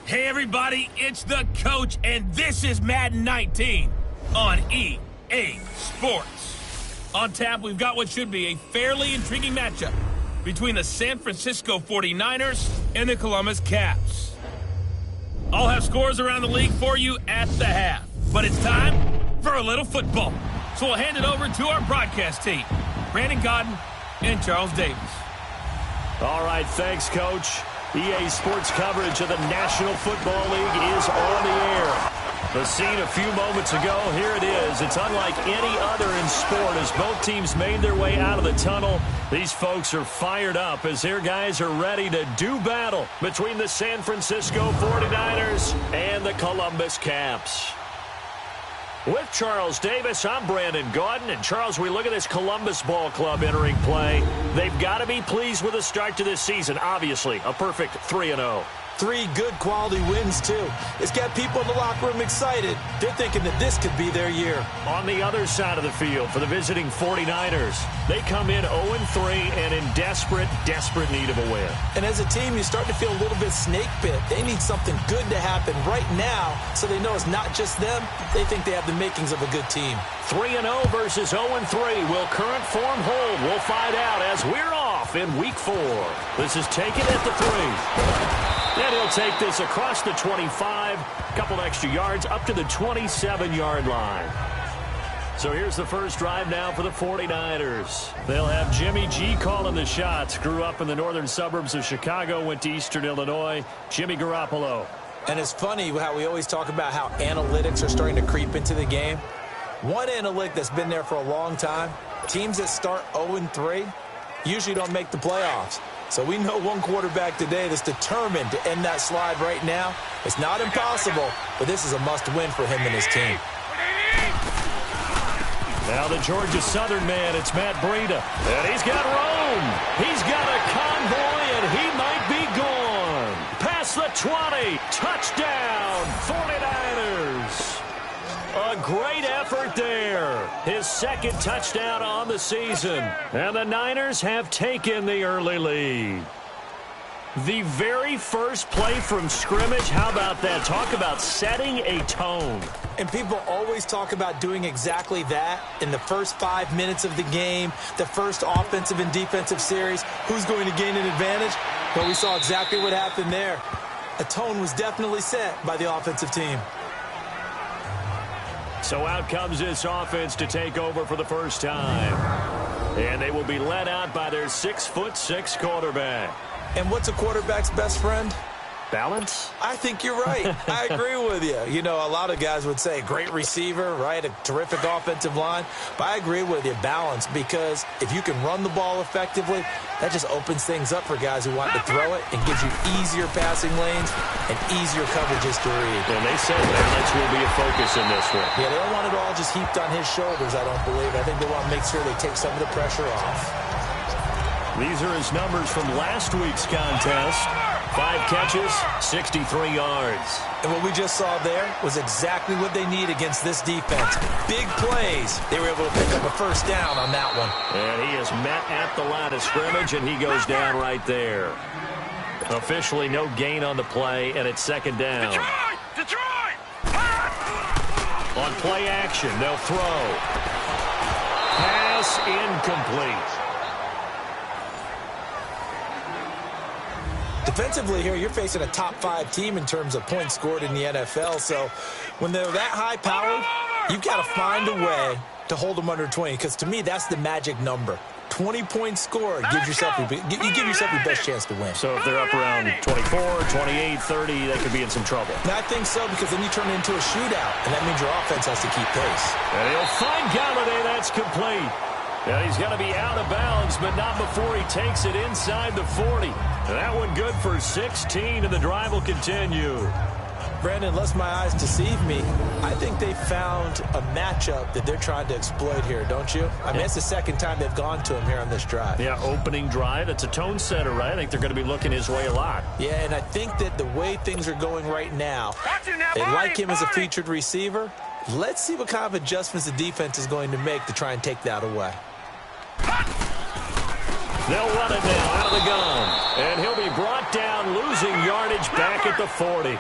Hey everybody, it's the coach, and this is Madden 19 on EA Sports. On tap, we've got what should be a fairly intriguing matchup between the San Francisco 49ers and the Columbus Caps. I'll have scores around the league for you at the half, but it's time for a little football. So we'll hand it over to our broadcast team, Brandon Godden and Charles Davis. All right, thanks, Coach. EA Sports coverage of the National Football League is on the air. The scene a few moments ago, here it is. It's unlike any other in sport as both teams made their way out of the tunnel. These folks are fired up as their guys are ready to do battle between the San Francisco 49ers and the Columbus Caps. With Charles Davis, I'm Brandon Gaudin. And Charles, we look at this Columbus Ball Club entering play. They've got to be pleased with the start to this season. Obviously, a perfect 3-0. 3 good quality wins, too. It's got people in the locker room excited. They're thinking that this could be their year. On the other side of the field for the visiting 49ers, they come in 0-3 and in desperate need of a win. And as a team, you start to feel a little bit snake bit. They need something good to happen right now so they know it's not just them. They think they have the makings of a good team. 3-0 versus 0-3. Will current form hold? We'll find out as we're off in Week 4. This is taken at the 3. And he'll take this across the 25, a couple extra yards up to the 27-yard line. So here's the first drive now for the 49ers. They'll have Jimmy G calling the shots. Grew up in the northern suburbs of Chicago, went to Eastern Illinois. Jimmy Garoppolo. And it's funny how we always talk about how analytics are starting to creep into the game. One analytic that's been there for a long time, teams that start 0-3 usually don't make the playoffs. So we know one quarterback today that's determined to end that slide right now. It's not impossible, but this is a must-win for him and his team. Now the Georgia Southern man, it's Matt Breida. And he's got Rome. He's got a convoy, and he might be gone. Past the 20. Touchdown, great effort there. His second touchdown on the season. And the Niners have taken the early lead. The very first play from scrimmage, how about that? Talk about setting a tone. And people always talk about doing exactly that in the first 5 minutes of the game, the first offensive and defensive series. Who's going to gain an advantage? Well, we saw exactly what happened there. A tone was definitely set by the offensive team. So out comes this offense to take over for the first time. And they will be led out by their 6'6" quarterback. And what's a quarterback's best friend? Balance? I think you're right. I agree with you. You know, a lot of guys would say great receiver, right? A terrific offensive line. But I agree with you, balance, because if you can run the ball effectively, that just opens things up for guys who want to throw it and gives you easier passing lanes and easier coverages to read. And they said balance will be a focus in this one. Yeah, they don't want it all just heaped on his shoulders, I don't believe. I think they want to make sure they take some of the pressure off. These are his numbers from last week's contest. 5 catches, 63 yards. And what we just saw there was exactly what they need against this defense. Big plays. They were able to pick up a first down on that one. And he is met at the line of scrimmage, and he goes down right there. Officially no gain on the play, and it's second down. Detroit! On play action, they'll throw. Pass incomplete. Defensively here, you're facing a top-5 team in terms of points scored in the NFL. So when they're that high-powered, you've got to find a way to hold them under 20. Because to me, that's the magic number. 20 points scored gives yourself you give yourself your best chance to win. So if they're up around 24, 28, 30, they could be in some trouble. And I think so, because then you turn it into a shootout, and that means your offense has to keep pace. And he'll find Galladay. That's complete. And he's going to be out of bounds, but not before he takes it inside the 40. And that one good for 16, and the drive will continue. Brandon, unless my eyes deceive me, I think they found a matchup that they're trying to exploit here, don't you? I mean, it's the second time they've gone to him here on this drive. Yeah, opening drive. It's a tone setter, right? I think they're going to be looking his way a lot. Yeah, and I think that the way things are going right now, they like him as a featured receiver. Let's see what kind of adjustments the defense is going to make to try and take that away. They'll run it now out of the gun. And he'll be brought down, losing yardage back at the 40.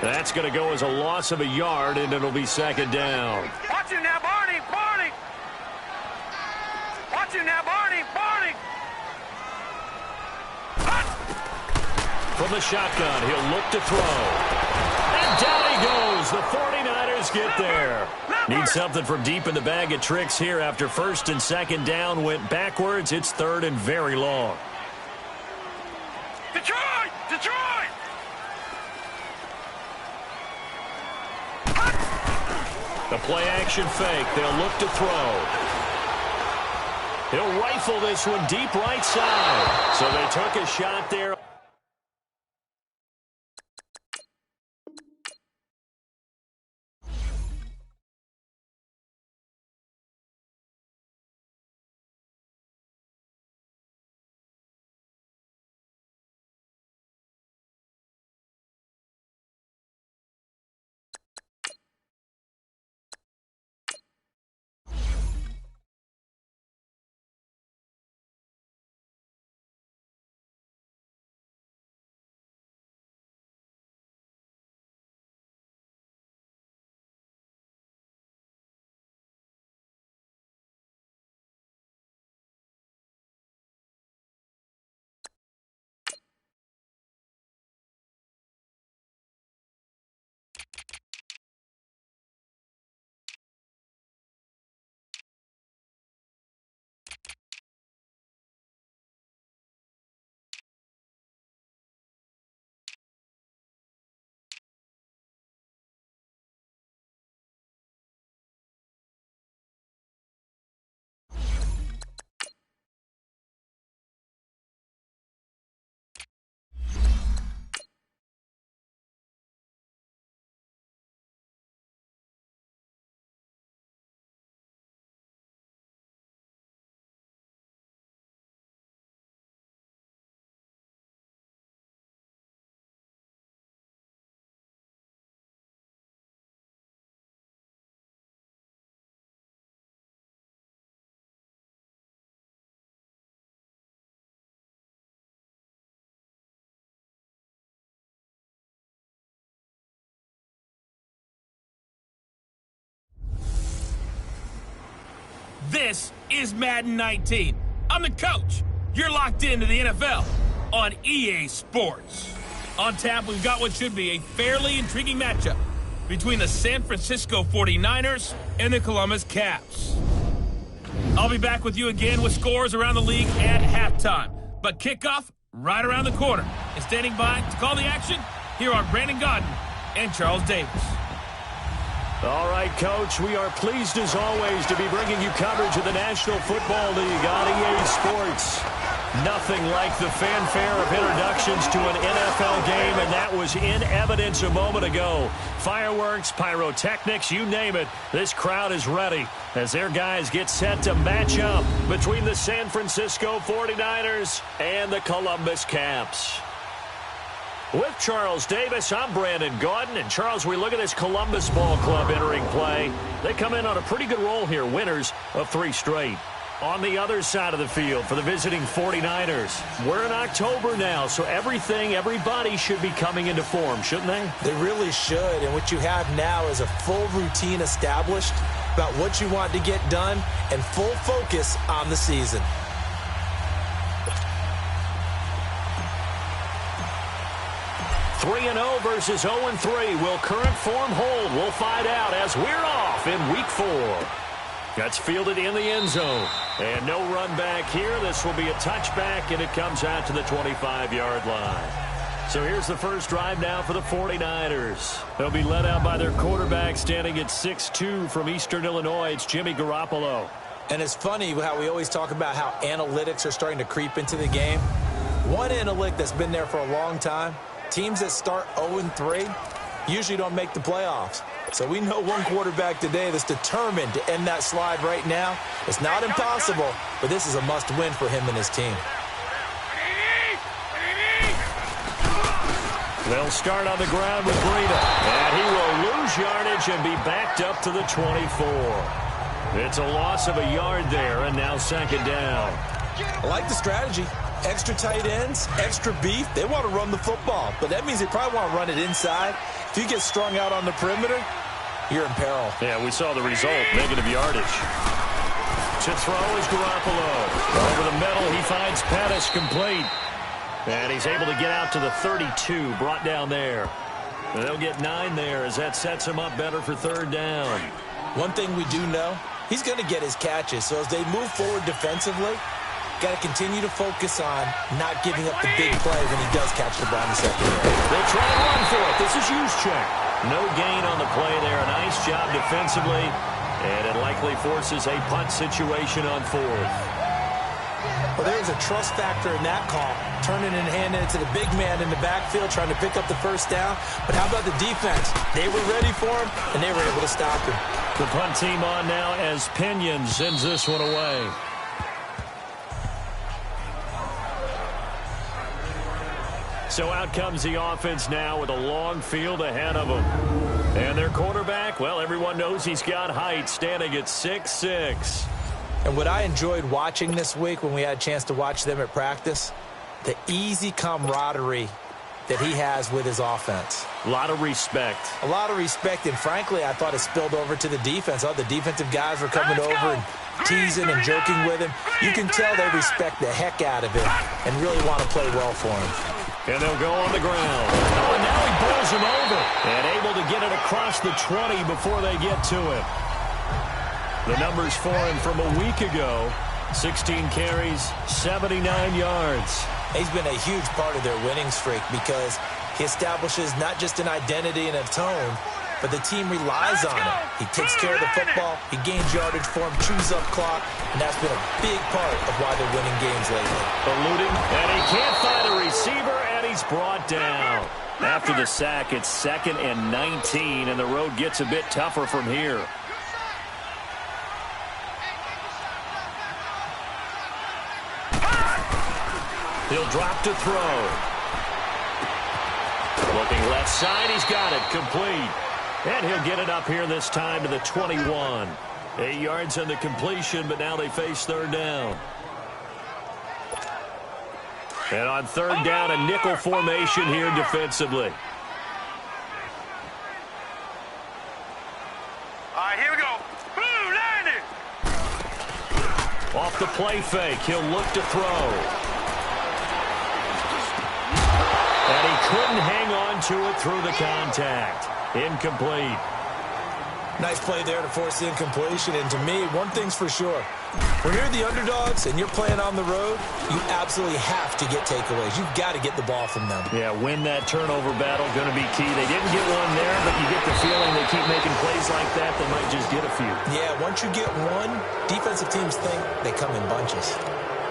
That's going to go as a loss of a yard, and it'll be second down. Watch him now, Barney! Barney! Watch him now, Barney! Barney! From the shotgun, he'll look to throw. And down he goes. The 49ers get there. Need something from deep in the bag of tricks here after first and second down went backwards. It's third and very long. Detroit! Detroit! The play action fake. They'll look to throw. He'll rifle this one deep right side. So they took a shot there. This is Madden 19. I'm the coach. You're locked into the NFL on EA Sports. On tap, we've got what should be a fairly intriguing matchup between the San Francisco 49ers and the Columbus Caps. I'll be back with you again with scores around the league at halftime. But kickoff right around the corner. And standing by to call the action, here are Brandon Gaudin and Charles Davis. All right, Coach, we are pleased as always to be bringing you coverage of the National Football League on EA Sports. Nothing like the fanfare of introductions to an NFL game, and that was in evidence a moment ago. Fireworks, pyrotechnics, you name it, this crowd is ready as their guys get set to match up between the San Francisco 49ers and the Columbus Caps. With Charles Davis, I'm Brandon Gaudin. And Charles, we look at this Columbus Ball Club entering play. They come in on a pretty good roll here, winners of 3 straight. On the other side of the field for the visiting 49ers, we're in October now, so everybody should be coming into form, shouldn't they? They really should, and what you have now is a full routine established about what you want to get done and full focus on the season. 3-0 versus 0-3. Will current form hold? We'll find out as we're off in Week 4. That's fielded in the end zone. And no run back here. This will be a touchback, and it comes out to the 25-yard line. So here's the first drive now for the 49ers. They'll be led out by their quarterback standing at 6'2" from Eastern Illinois. It's Jimmy Garoppolo. And it's funny how we always talk about how analytics are starting to creep into the game. One analytic that's been there for a long time, teams that start 0-3 usually don't make the playoffs. So we know one quarterback today that's determined to end that slide right now. It's not impossible, but this is a must-win for him and his team. They'll start on the ground with Pena. And he will lose yardage and be backed up to the 24. It's a loss of a yard there, and now second down. I like the strategy. Extra tight ends, extra beef. They want to run the football, but that means they probably want to run it inside. If you get strung out on the perimeter, you're in peril. Yeah, we saw the result, negative yardage. To throw is Garoppolo. Over the middle, he finds Pena complete. And he's able to get out to the 32, brought down there. And they'll get 9 there as that sets him up better for third down. One thing we do know, he's going to get his catches. So as they move forward defensively, got to continue to focus on not giving up the big play when he does catch the ball in the secondary. They'll try and run for it. This is Juszczyk. No gain on the play there. A nice job defensively. And it likely forces a punt situation on 4th. Well, there's a trust factor in that call. Turning and handing it to the big man in the backfield, trying to pick up the first down. But how about the defense? They were ready for him, and they were able to stop him. The punt team on now as Pena sends this one away. So out comes the offense now with a long field ahead of them. And their quarterback, well, everyone knows he's got height, standing at 6'6". And what I enjoyed watching this week when we had a chance to watch them at practice, the easy camaraderie that he has with his offense. A lot of respect. A lot of respect, and frankly, I thought it spilled over to the defense. All the defensive guys were coming over and teasing and joking with him. You can tell they respect the heck out of him and really want to play well for him. And they'll go on the ground. Oh, and now he bowls him over. And able to get it across the 20 before they get to him. The numbers for him from a week ago, 16 carries, 79 yards. He's been a huge part of their winning streak because he establishes not just an identity and a tone, but the team relies on it. He takes care of the football, he gains yardage for him, chews up clock, and that's been a big part of why they're winning games lately. Eluding, and he can't find a receiver, and he's brought down. After the sack, it's 2nd and 19, and the road gets a bit tougher from here. He'll drop to throw. Looking left side, he's got it, complete. And he'll get it up here this time to the 21. 8 yards on the completion, but now they face third down. And on third down, a nickel formation here defensively. All right, here we go. Blue landing. play fake. He'll look to throw. And he couldn't hang on to it through the contact. Incomplete. Nice play there to force the incompletion. And to me, one thing's for sure. When you're the underdogs and you're playing on the road, you absolutely have to get takeaways. You've got to get the ball from them. Yeah, win that turnover battle, going to be key. They didn't get one there, but you get the feeling they keep making plays like that, they might just get a few. Yeah, once you get one, defensive teams think they come in bunches.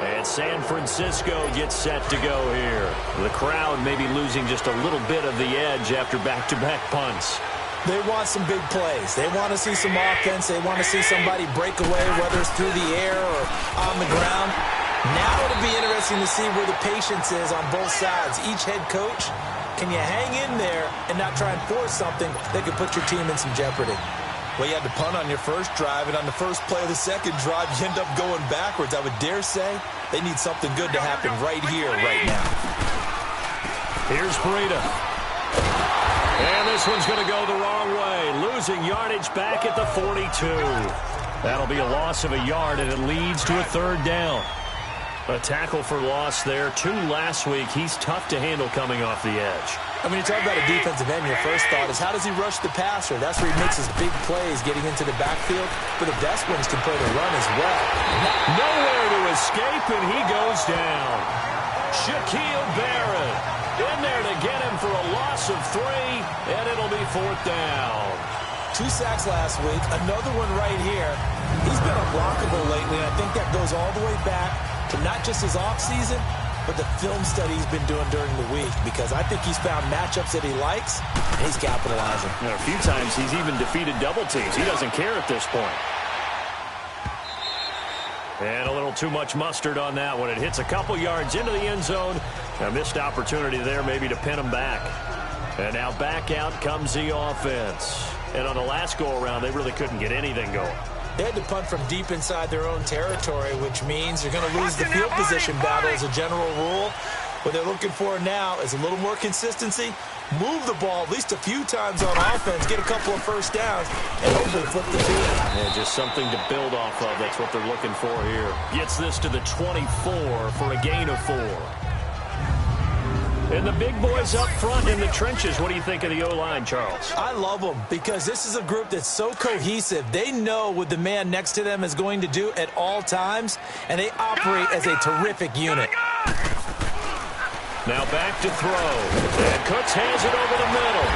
And San Francisco gets set to go here. The crowd may be losing just a little bit of the edge after back-to-back punts. They want some big plays. They want to see some offense. They want to see somebody break away, whether it's through the air or on the ground. Now it'll be interesting to see where the patience is on both sides. Each head coach, can you hang in there and not try and force something that could put your team in some jeopardy? Well, you had to punt on your first drive, and on the first play of the second drive, you end up going backwards. I would dare say they need something good to happen right here, right now. Here's Pena. And this one's going to go the wrong way. Losing yardage back at the 42. That'll be a loss of a yard, and it leads to a third down. A tackle for loss there. 2 last week. He's tough to handle coming off the edge. And when you talk about a defensive end, your first thought is how does he rush the passer? That's where he makes his big plays getting into the backfield. But the best ones can play the run as well. Nowhere to escape, and he goes down. Shaquille Barrett in there to get him for a loss of 3, and it'll be 4th down. 2 sacks last week, another one right here. He's been unblockable lately, and I think that goes all the way back to not just his offseason, but the film study he's been doing during the week, because I think he's found matchups that he likes, and he's capitalizing. And a few times he's even defeated double teams. He doesn't care at this point. And a little too much mustard on that one. It hits a couple yards into the end zone. A missed opportunity there maybe to pin him back. And now back out comes the offense. And on the last go-around, they really couldn't get anything going. They had to punt from deep inside their own territory, which means you're going to lose the field position battle as a general rule. What they're looking for now is a little more consistency, move the ball at least a few times on offense, get a couple of first downs, and hopefully flip the field. Yeah, just something to build off of. That's what they're looking for here. Gets this to the 24 for a gain of 4. And the big boys up front in the trenches. What do you think of the O-line, Charles? I love them because this is a group that's so cohesive. They know what the man next to them is going to do at all times, and they operate as a terrific unit. Now back to throw. And Cooks has it over the middle.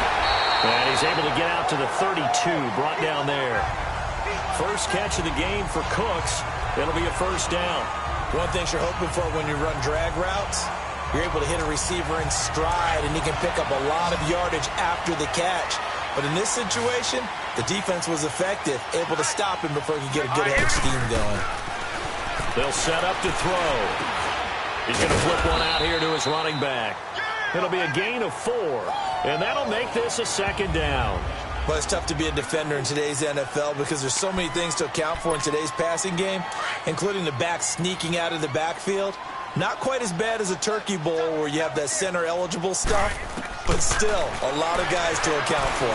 And he's able to get out to the 32, brought down there. First catch of the game for Cooks. It'll be a first down. One thing you're hoping for when you run drag routes, you're able to hit a receiver in stride, and he can pick up a lot of yardage after the catch. But in this situation, the defense was effective, able to stop him before he could get a good head of steam going. They'll set up to throw. He's going to flip one out here to his running back. It'll be a gain of 4, and that'll make this a second down. Well, it's tough to be a defender in today's NFL because there's so many things to account for in today's passing game, including the back sneaking out of the backfield. Not quite as bad as a turkey bowl where you have that center-eligible stuff, but still a lot of guys to account for.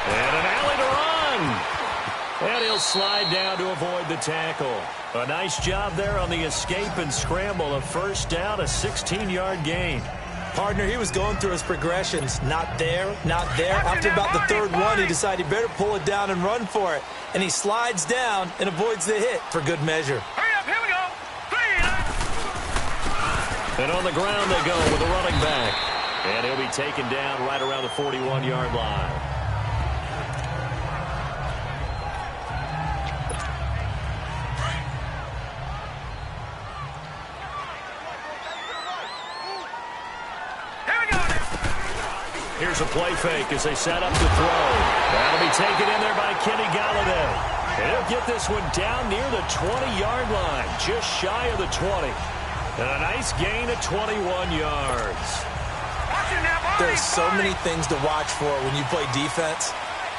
And an alley to run. And he'll slide down to avoid the tackle. A nice job there on the escape and scramble. A first down, a 16-yard gain. Partner, he was going through his progressions. Not there, not there. After about the third one, he decided he better pull it down and run for it. And he slides down and avoids the hit for good measure. Hurry up, here we go. And on the ground they go with a running back. And he'll be taken down right around the 41-yard line. Here's a play fake as they set up to throw. That'll be taken in there by Kenny Galladay. And he'll get this one down near the 20-yard line, just shy of the 20. And a nice gain of 21 yards. There's so many things to watch for when you play defense.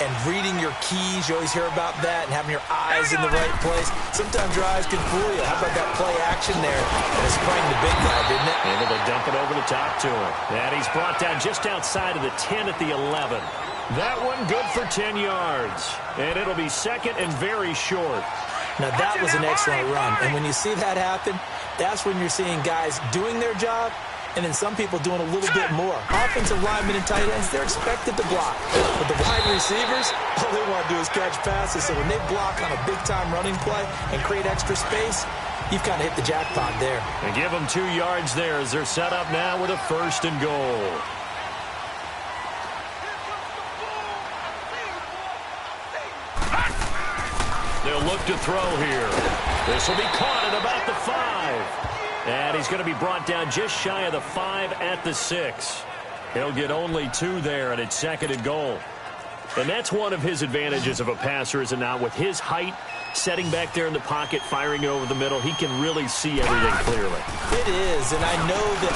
And reading your keys, you always hear about that, and having your eyes in the right place. Sometimes your eyes can fool you. How about that play action there? And it's sprang the big guy, didn't it? Able to dump it over the top to him. And he's brought down just outside of the 10 at the 11. That one good for 10 yards. And it'll be second and very short. Now, that was an excellent run. And when you see that happen, that's when you're seeing guys doing their job and then some people doing a little bit more. Offensive linemen and tight ends, they're expected to block. But the wide receivers, all they want to do is catch passes. So when they block on a big-time running play and create extra space, you've kind of hit the jackpot there. And give them 2 yards there as they're set up now with a 1st and goal. They'll look to throw here. This will be caught at about the 5. And he's going to be brought down just shy of the 5 at the 6. He'll get only 2 there, and it's 2nd and goal. And that's one of his advantages of a passer, is it not? With his height, setting back there in the pocket, firing over the middle, he can really see everything clearly. It is, and I know that...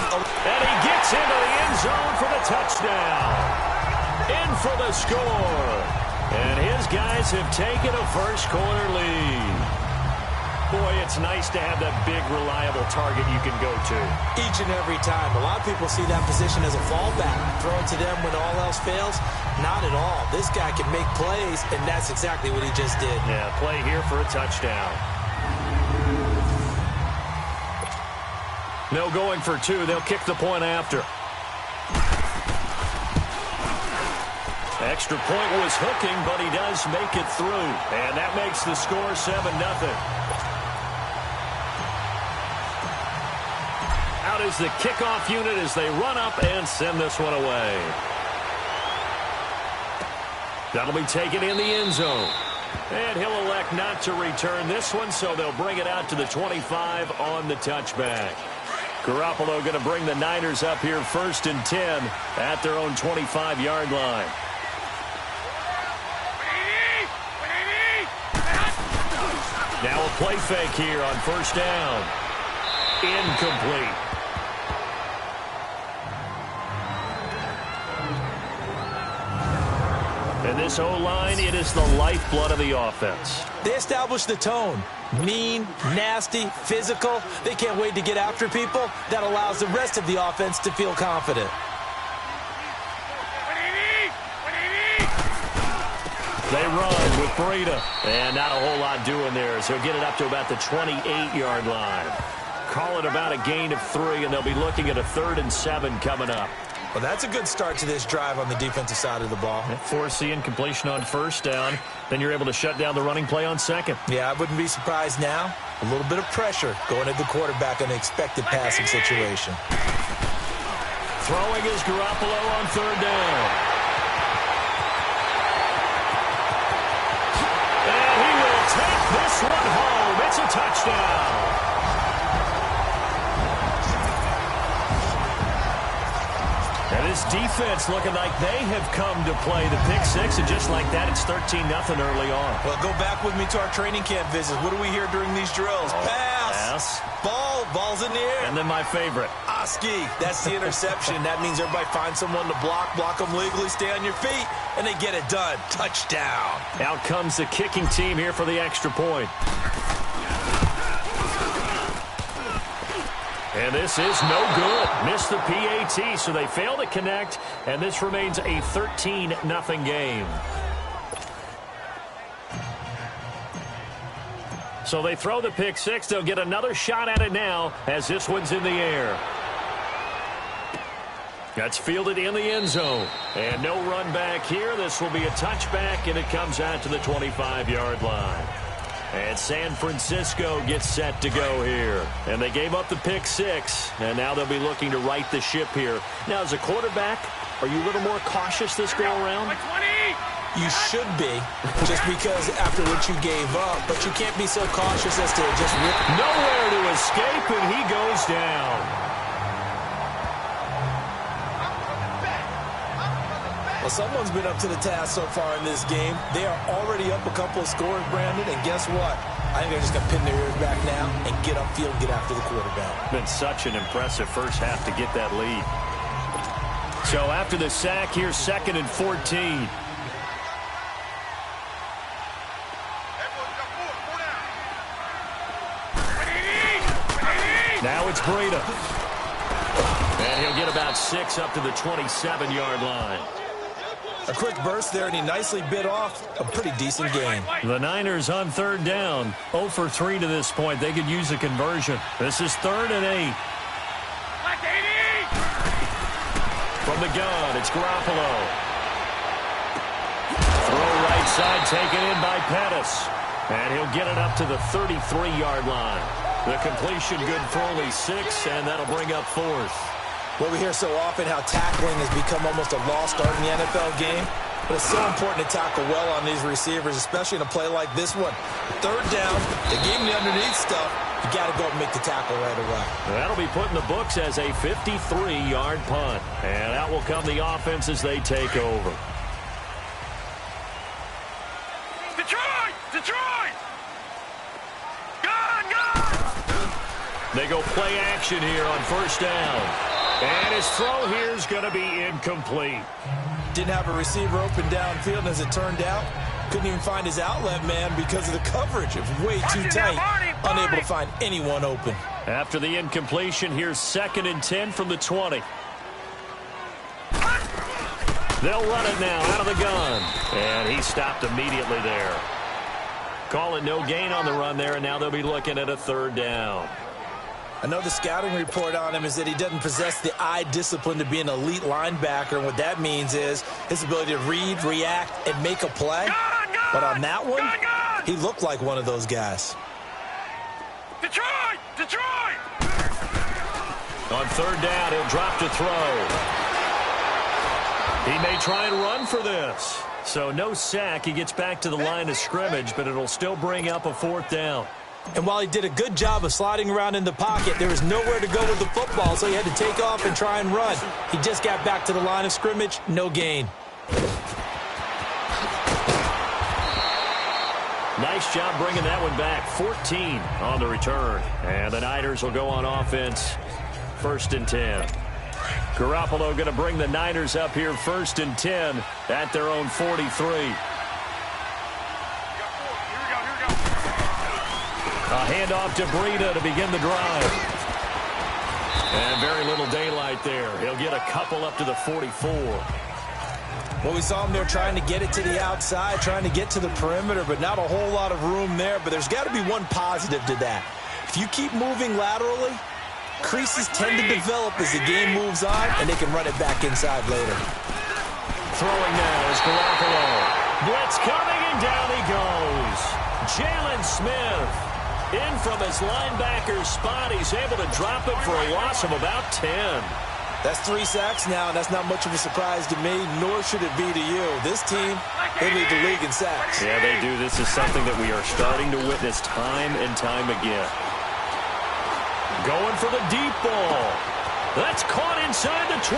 And he gets into the end zone for the touchdown. In for the score. And his guys have taken a first-quarter lead. Boy, it's nice to have that big, reliable target you can go to. Each and every time. A lot of people see that position as a fallback. Throw it to them when all else fails. Not at all. This guy can make plays, and that's exactly what he just did. Yeah, play here for a touchdown. No going for 2. They'll kick the point after. Extra point was hooking, but he does make it through. And that makes the score 7-0. Out is the kickoff unit as they run up and send this one away. That'll be taken in the end zone. And he'll elect not to return this one, so they'll bring it out to the 25 on the touchback. Garoppolo going to bring the Niners up here 1st and 10 at their own 25-yard line. Now a play fake here on 1st down. Incomplete. And this O-line, it is the lifeblood of the offense. They establish the tone. Mean, nasty, physical. They can't wait to get after people. That allows the rest of the offense to feel confident. They run with Pena. And not a whole lot doing there as he'll get it up to about the 28-yard line. Call it about a gain of 3, and they'll be looking at a 3rd and 7 coming up. Well, that's a good start to this drive on the defensive side of the ball. Force the incompletion on 1st down. Then you're able to shut down the running play on 2nd. Yeah, I wouldn't be surprised now. A little bit of pressure going at the quarterback in an expected passing situation. Throwing is Garoppolo on 3rd down. And he will take this one home. It's a touchdown. And this defense looking like they have come to play the pick 6, and just like that, it's 13-0 early on. Well, go back with me to our training camp visits. What do we hear during these drills? Pass. Ball's in the air. And then my favorite. Oski. That's the interception. That means everybody finds someone to block them legally, stay on your feet, and they get it done. Touchdown. Out comes the kicking team here for the extra point. And this is no good. Missed the PAT, so they fail to connect, and this remains a 13-0 game. So they throw the pick 6. They'll get another shot at it now as this one's in the air. That's fielded in the end zone. And no run back here. This will be a touchback, and it comes out to the 25-yard line. And San Francisco gets set to go here. And they gave up the pick 6, and now they'll be looking to right the ship here. Now, as a quarterback, are you a little more cautious this go-around? You should be, just because after what you gave up. But you can't be so cautious as to just rip. Nowhere to escape, and he goes down. Well, someone's been up to the task so far in this game. They are already up a couple of scores, Brandon, and guess what? I think they're just going to pin their ears back now and get upfield and get after the quarterback. Been such an impressive first half to get that lead. So after the sack, here's 2nd and 14. Now it's Pena. And he'll get about 6 up to the 27-yard line. A quick burst there, and he nicely bit off a pretty decent gain. The Niners on third down. 0 for 3 to this point. They could use a conversion. This is 3rd and 8. From the gun, it's Garoppolo. Throw right side taken in by Pettis. And he'll get it up to the 33-yard line. The completion good for only 6, and that'll bring up 4th. Well, we hear so often how tackling has become almost a lost art in the NFL game. But it's so important to tackle well on these receivers, especially in a play like this one. 3rd down, they gave him the underneath stuff. You got to go and make the tackle right away. That'll be put in the books as a 53-yard punt. And out will come the offense as they take over. Detroit! Detroit! Gone! Gone! They go play action here on 1st down. And his throw here is going to be incomplete. Didn't have a receiver open downfield, and as it turned out, couldn't even find his outlet man because of the coverage. It was way too tight, unable to find anyone open. After the incompletion, here's 2nd and 10 from the 20. They'll run it now out of the gun. And he stopped immediately there. Call it no gain on the run there, and now they'll be looking at a 3rd down. I know the scouting report on him is that he doesn't possess the eye discipline to be an elite linebacker, and what that means is his ability to read, react, and make a play. But on that one, he looked like one of those guys. Detroit! Detroit! On 3rd down, he'll drop to throw. He may try and run for this. So no sack. He gets back to the line of scrimmage, but it'll still bring up a 4th down. And while he did a good job of sliding around in the pocket, there was nowhere to go with the football, so he had to take off and try and run. He just got back to the line of scrimmage, no gain. Nice job bringing that one back. 14 on the return. And the Niners will go on offense. 1st and 10. Garoppolo going to bring the Niners up here 1st and 10 at their own 43. A handoff to Pena to begin the drive. And very little daylight there. He'll get a couple up to the 44. Well, we saw him there trying to get it to the outside, trying to get to the perimeter, but not a whole lot of room there. But there's got to be one positive to that. If you keep moving laterally, creases tend to develop as the game moves on, and they can run it back inside later. Throwing now is Garoppolo. Blitz coming, and down he goes. Jalen Smith. In from his linebacker spot, he's able to drop it for a loss of about 10. That's 3 sacks now, and that's not much of a surprise to me, nor should it be to you. This team, they lead the league in sacks. Yeah, they do. This is something that we are starting to witness time and time again. Going for the deep ball. That's caught inside the 20.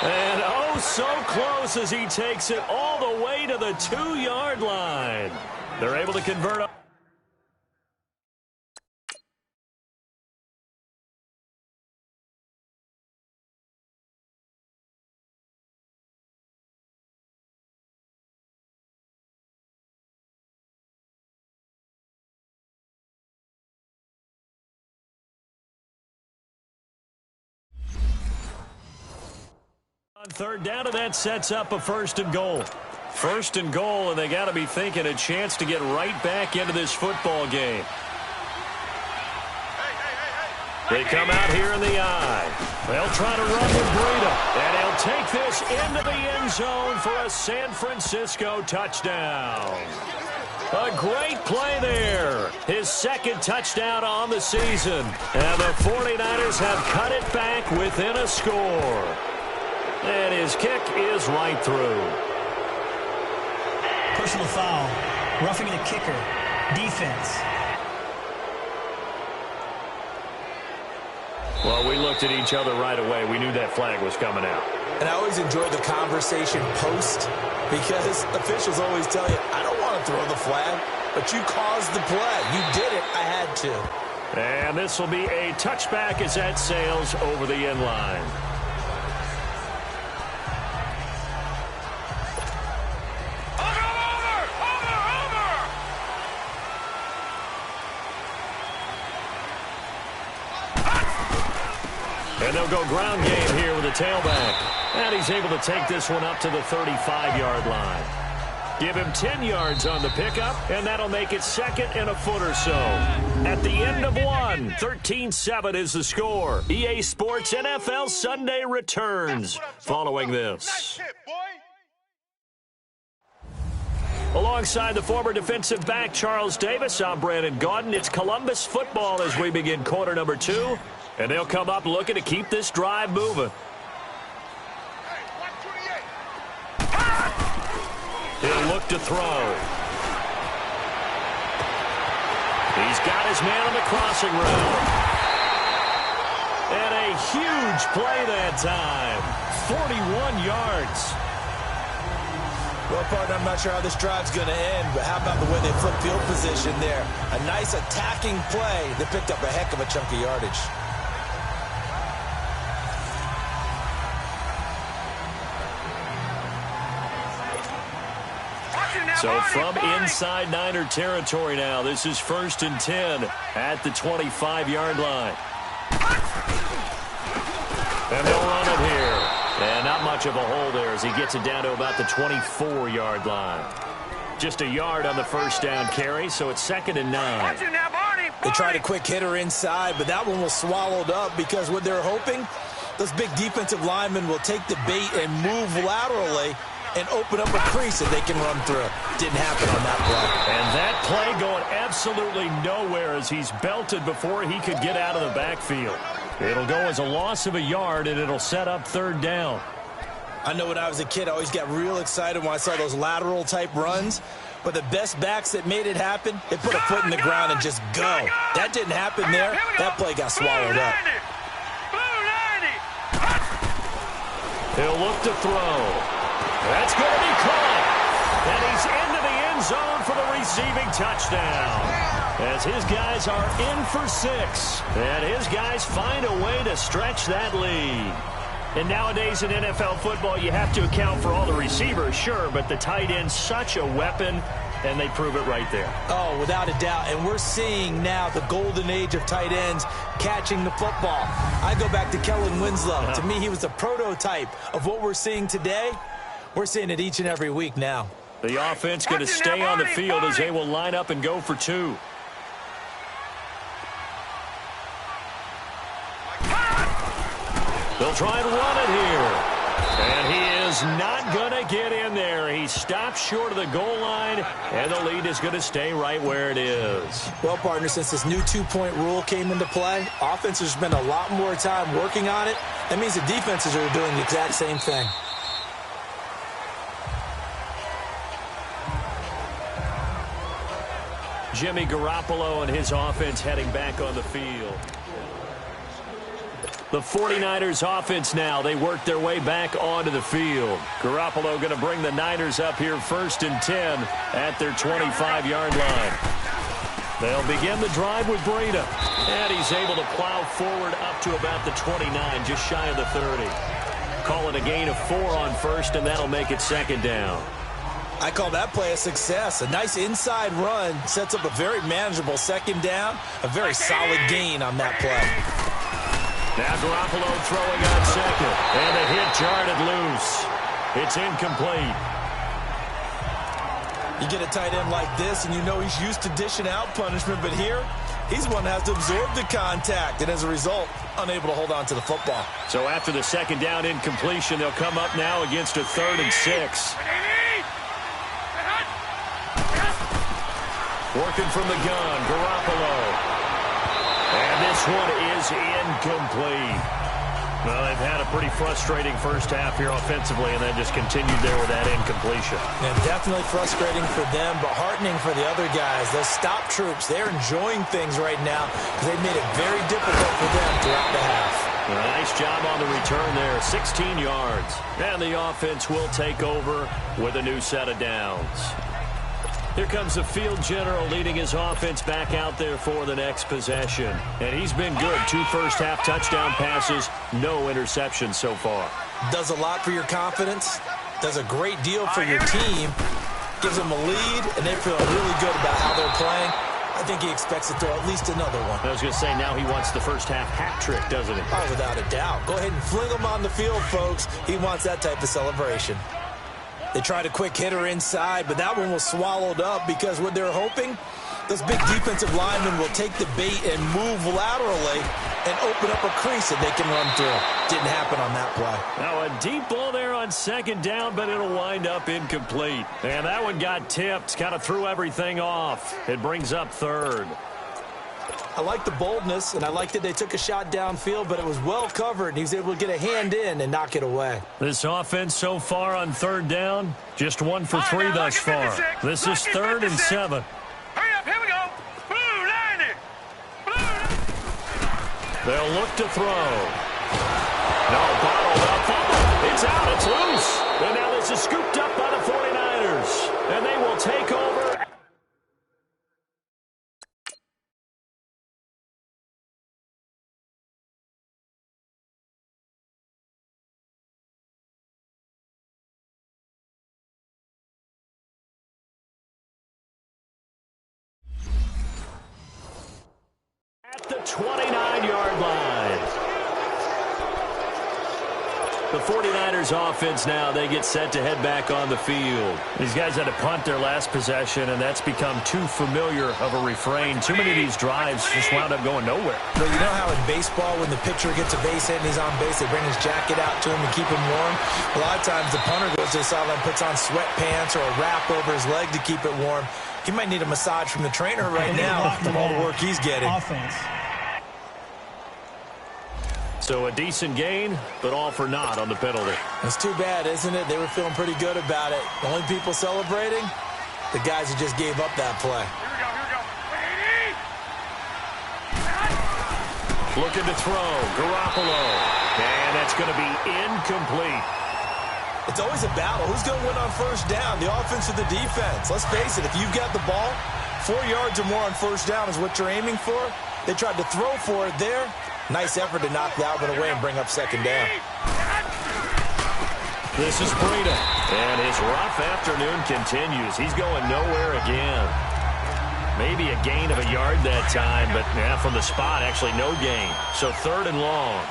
And oh, so close as he takes it all the way to the 2-yard line. They're able to convert. On 3rd down, and that sets up a 1st and goal. 1st and goal, and they got to be thinking a chance to get right back into this football game. They come out here in the eye. They'll try to run with Pena, and he'll take this into the end zone for a San Francisco touchdown. A great play there. His 2nd touchdown on the season. And the 49ers have cut it back within a score. And his kick is right through. Personal foul. Roughing the kicker. Defense. Well, we looked at each other right away. We knew that flag was coming out. And I always enjoy the conversation post because officials always tell you, I don't want to throw the flag, but you caused the play. You did it. I had to. And this will be a touchback as that sails over the end line. And they'll go ground game here with a tailback. And he's able to take this one up to the 35-yard line. Give him 10 yards on the pickup, and that'll make it second and a foot or so. At the end of one, 13-7 is the score. EA Sports NFL Sunday returns following this. Alongside the former defensive back Charles Davis, I'm Brandon Gaudin. It's Columbus football as we begin quarter number 2, and they'll come up looking to keep this drive moving. He'll look to throw. He's got his man on the crossing route. And a huge play that time. 41 yards. Well, partner, I'm not sure how this drive's going to end, but how about the way they flip field position there? A nice attacking play that picked up a heck of a chunk of yardage. So from inside Niner territory now, this is 1st and 10 at the 25-yard line. And they'll run it here. And not much of a hole there as he gets it down to about the 24-yard line. Just a yard on the first down carry, so it's 2nd and 9. They tried a quick hitter inside, but that one was swallowed up because what they're hoping, those big defensive linemen will take the bait and move laterally and open up a crease that they can run through. Didn't happen on that play. And that play going absolutely nowhere as he's belted before he could get out of the backfield. It'll go as a loss of a yard, and it'll set up 3rd down. I know when I was a kid, I always got real excited when I saw those lateral-type runs. But the best backs that made it happen, they put a foot in the ground and just go. That didn't happen there. That play got swallowed up. He'll look to throw. That's going to be caught. And he's into the end zone for the receiving touchdown. As his guys are in for 6. And his guys find a way to stretch that lead. And nowadays in NFL football, you have to account for all the receivers, sure, but the tight end's such a weapon, and they prove it right there. Oh, without a doubt. And we're seeing now the golden age of tight ends catching the football. I go back to Kellen Winslow. To me, he was the prototype of what we're seeing today. We're seeing it each and every week now. The offense going to stay on the field as they will line up and go for 2. They'll try and run it here. And he is not going to get in there. He stops short of the goal line, and the lead is going to stay right where it is. Well, partner, since this new 2-point rule came into play, offenses spend a lot more time working on it. That means the defenses are doing the exact same thing. Jimmy Garoppolo and his offense heading back on the field. The 49ers offense now, they work their way back onto the field. Garoppolo going to bring the Niners up here 1st and 10 at their 25-yard line. They'll begin the drive with Pena. And he's able to plow forward up to about the 29, just shy of the 30. Call it a gain of 4 on 1st, and that'll make it 2nd down. I call that play a success. A nice inside run sets up a very manageable 2nd down. A very solid gain on that play. Now Garoppolo throwing on 2nd. And the hit jarred it loose. It's incomplete. You get a tight end like this, and you know he's used to dishing out punishment. But here, he's one that has to absorb the contact. And as a result, unable to hold on to the football. So after the 2nd down incompletion, they'll come up now against a 3rd and 6. Working from the gun, Garoppolo. And this one is incomplete. Well, they've had a pretty frustrating first half here offensively and then just continued there with that incompletion. And definitely frustrating for them, but heartening for the other guys. Those stop troops, they're enjoying things right now because they've made it very difficult for them throughout the half. Nice job on the return there, 16 yards. And the offense will take over with a new set of downs. Here comes the field general leading his offense back out there for the next possession. And he's been good. 2 first-half touchdown passes, no interceptions so far. Does a lot for your confidence. Does a great deal for your team. Gives them a lead, and they feel really good about how they're playing. I think he expects to throw at least another one. I was going to say, now he wants the first half hat trick, doesn't he? Oh, without a doubt. Go ahead and fling him on the field, folks. He wants that type of celebration. They tried a quick hitter inside, but that one was swallowed up because what they're hoping, those big defensive linemen will take the bait and move laterally and open up a crease that they can run through. Didn't happen on that play. Now a deep ball there on second down, but it'll wind up incomplete. And that one got tipped, kind of threw everything off. It brings up third. I like the boldness, and I like that they took a shot downfield, but it was well covered, and he was able to get a hand in and knock it away. This offense so far on third down, just 1 for 3 thus far. This is 3rd and 7. Hurry up, here we go. Blue, 90. They'll look to throw. No, bottled up, fumble. It's out, it's loose. And now this is scooped up by the 49ers. And they will take over. At the 29-yard line. The 49ers offense now, they get set to head back on the field. These guys had to punt their last possession, and that's become too familiar of a refrain. Too many of these drives just wound up going nowhere. Well, you know how in baseball, when the pitcher gets a base hit and he's on base, they bring his jacket out to him to keep him warm? A lot of times the punter goes to the sideline, puts on sweatpants or a wrap over his leg to keep it warm. He might need a massage from the trainer right now from all the work he's getting. Offense. So a decent gain, but all for naught on the penalty. It's too bad, isn't it? They were feeling pretty good about it. The only people celebrating, the guys who just gave up that play. Here we go. Looking to throw, Garoppolo. And that's going to be incomplete. It's always a battle. Who's going to win on first down, the offense or the defense? Let's face it, if you've got the ball, 4 yards or more on first down is what you're aiming for. They tried to throw for it there. Nice effort to knock that one away and bring up second down. This is Pena. And his rough afternoon continues. He's going nowhere again. Maybe a gain of a yard that time, but from the spot, actually no gain. So 3rd and long.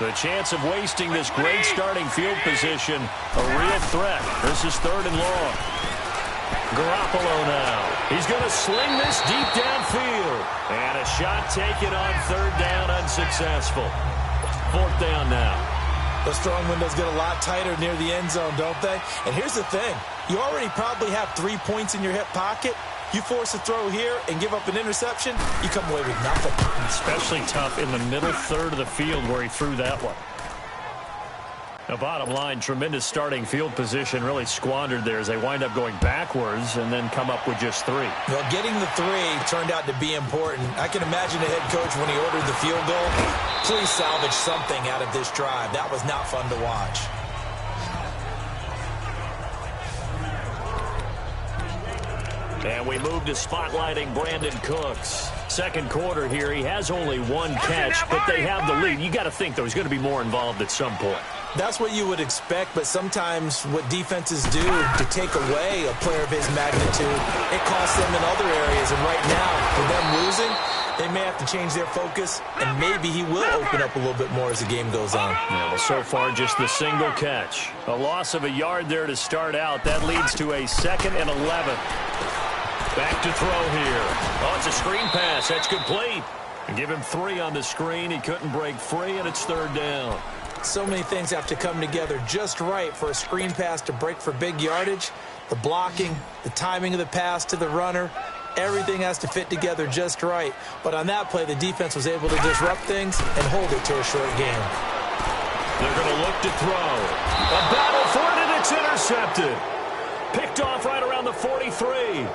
The chance of wasting this great starting field position, a real threat. This is 3rd and long. Garoppolo now. He's going to sling this deep downfield. And a shot taken on 3rd down, unsuccessful. 4th down now. Those throwing windows get a lot tighter near the end zone, don't they? And here's the thing. You already probably have 3 points in your hip pocket. You force a throw here and give up an interception, you come away with nothing. Especially tough in the middle third of the field where he threw that one. Now, bottom line, tremendous starting field position really squandered there as they wind up going backwards and then come up with just 3. Well, getting the 3 turned out to be important. I can imagine the head coach when he ordered the field goal. Please salvage something out of this drive. That was not fun to watch. And we move to spotlighting Brandon Cooks. Second quarter here, he has only 1 catch, but they have the lead. You got to think there's going to be more involved at some point. That's what you would expect, but sometimes what defenses do to take away a player of his magnitude, it costs them in other areas. And right now, for them losing, they may have to change their focus, and maybe he will open up a little bit more as the game goes on. Yeah, well, so far, just the single catch. A loss of a yard there to start out. That leads to a 2nd and 11. Back to throw here. Oh, it's a screen pass. That's complete. And give him 3 on the screen. He couldn't break free, and it's 3rd down. So many things have to come together just right for a screen pass to break for big yardage. The blocking, the timing of the pass to the runner, everything has to fit together just right. But on that play, the defense was able to disrupt things and hold it to a short game. They're going to look to throw. A battle for it, and it's intercepted. Picked off right around the 43.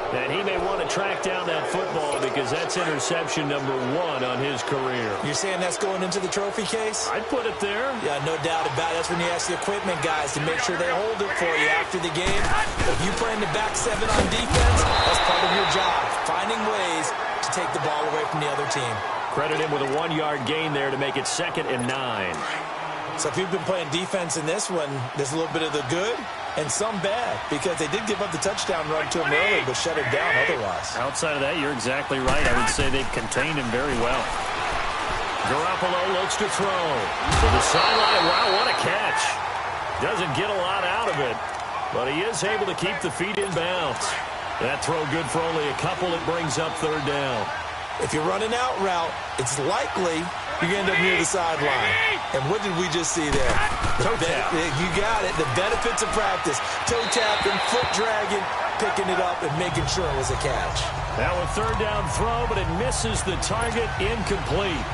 And he may want to track down that football because that's interception number 1 on his career. You're saying that's going into the trophy case? I'd put it there. Yeah, no doubt about it. That's when you ask the equipment guys to make sure they hold it for you after the game. If you play in the back 7 on defense, that's part of your job, finding ways to take the ball away from the other team. Credit him with a 1-yard gain there to make it 2nd and 9. So if you've been playing defense in this one, there's a little bit of the good and some bad, because they did give up the touchdown run to him early, but shut it down otherwise. Outside of that, you're exactly right. I would say they've contained him very well. Garoppolo looks to throw. To the sideline. Wow, what a catch. Doesn't get a lot out of it, but he is able to keep the feet in bounds. That throw good for only a couple. It brings up third down. If you're running out route, it's likely you're going to end up near the sideline. And what did we just see there? Toe tap. You got it. The benefits of practice. Toe tapping, foot dragging, picking it up, and making sure it was a catch. Now a third down throw, but it misses the target. Incomplete.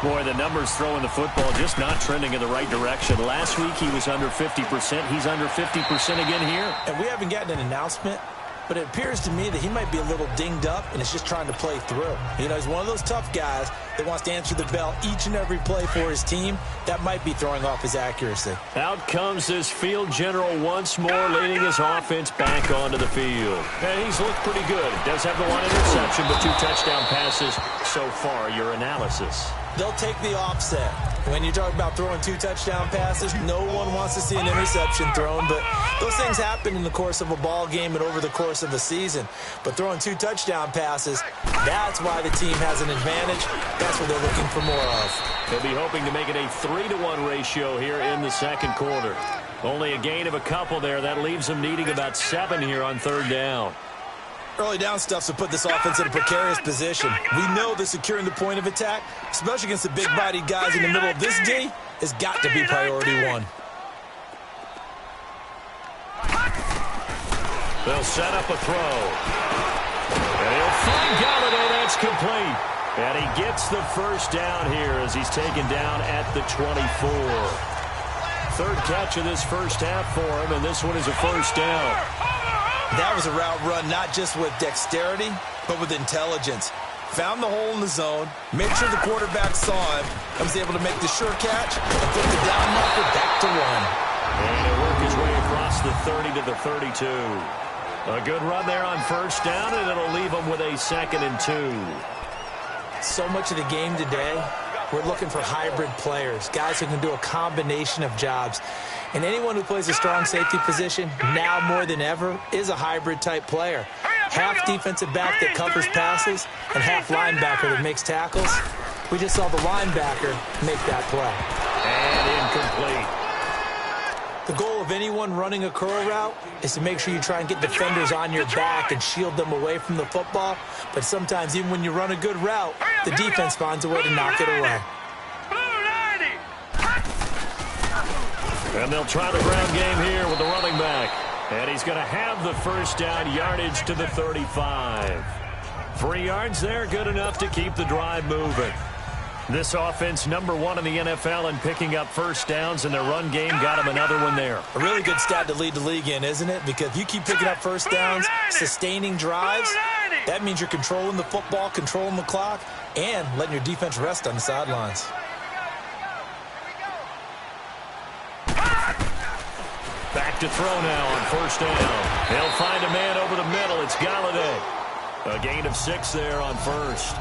Boy, the numbers throwing the football just not trending in the right direction. Last week he was under 50%. He's under 50% again here. And we haven't gotten an announcement, but it appears to me that he might be a little dinged up and is just trying to play through. You know, he's one of those tough guys that wants to answer the bell each and every play for his team. That might be throwing off his accuracy. Out comes this field general once more, leading his offense back onto the field. And he's looked pretty good. Does have the one interception, but 2 touchdown passes so far. Your analysis? They'll take the offset. When you talk about throwing 2 touchdown passes, no one wants to see an interception thrown, but those things happen in the course of a ball game and over the course of a season. But throwing 2 touchdown passes, that's why the team has an advantage. That's what they're looking for more of. They'll be hoping to make it a 3-to-1 ratio here in the second quarter. Only a gain of a couple there. That leaves them needing about 7 here on third down. Early down stuff to put this offense in a precarious position. We know that securing the point of attack, especially against the big-bodied guys in the middle of this D, has got to be priority 1. They'll set up a throw. And he'll find Galladay. That's complete. And he gets the first down here as he's taken down at the 24. Third catch of this first half for him, and this one is a first down. That was a route run not just with dexterity, but with intelligence. Found the hole in the zone, made sure the quarterback saw him, and was able to make the sure catch and put the down marker back to 1. And he'll work his way across the 30 to the 32. A good run there on first down, and it'll leave him with a 2nd and 2. So much of the game today, we're looking for hybrid players, guys who can do a combination of jobs. And anyone who plays a strong safety position, now more than ever, is a hybrid-type player. Half defensive back that covers passes and half linebacker that makes tackles. We just saw the linebacker make that play. And incomplete. The goal of anyone running a curl route is to make sure you try and get defenders on your back and shield them away from the football. But sometimes, even when you run a good route, the defense finds a way to knock it away. And they'll try the ground game here with the running back. And he's going to have the first down, yardage to the 35. 3 yards there, good enough to keep the drive moving. This offense, number 1 in the NFL in picking up first downs, and their run game got him another one there. A really good stat to lead the league in, isn't it? Because if you keep picking up first downs, sustaining drives, that means you're controlling the football, controlling the clock, and letting your defense rest on the sidelines. Back to throw now on first down. They'll find a man over the middle. It's Galladay. A gain of 6 there on first.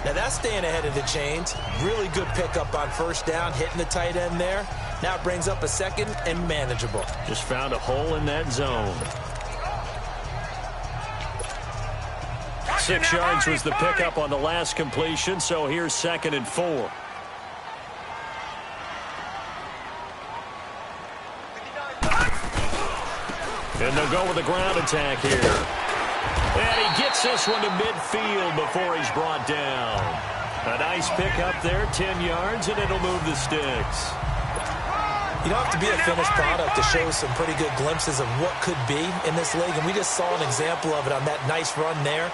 Now that's staying ahead of the chains. Really good pickup on first down, hitting the tight end there. Now it brings up a 2nd and manageable. Just found a hole in that zone. 6 yards was the pickup on the last completion, so here's 2nd and 4. And they'll go with a ground attack here. And he gets this one to midfield before he's brought down. A nice pickup there, 10 yards, and it'll move the sticks. You don't have to be a finished product to show some pretty good glimpses of what could be in this league, and we just saw an example of it on that nice run there.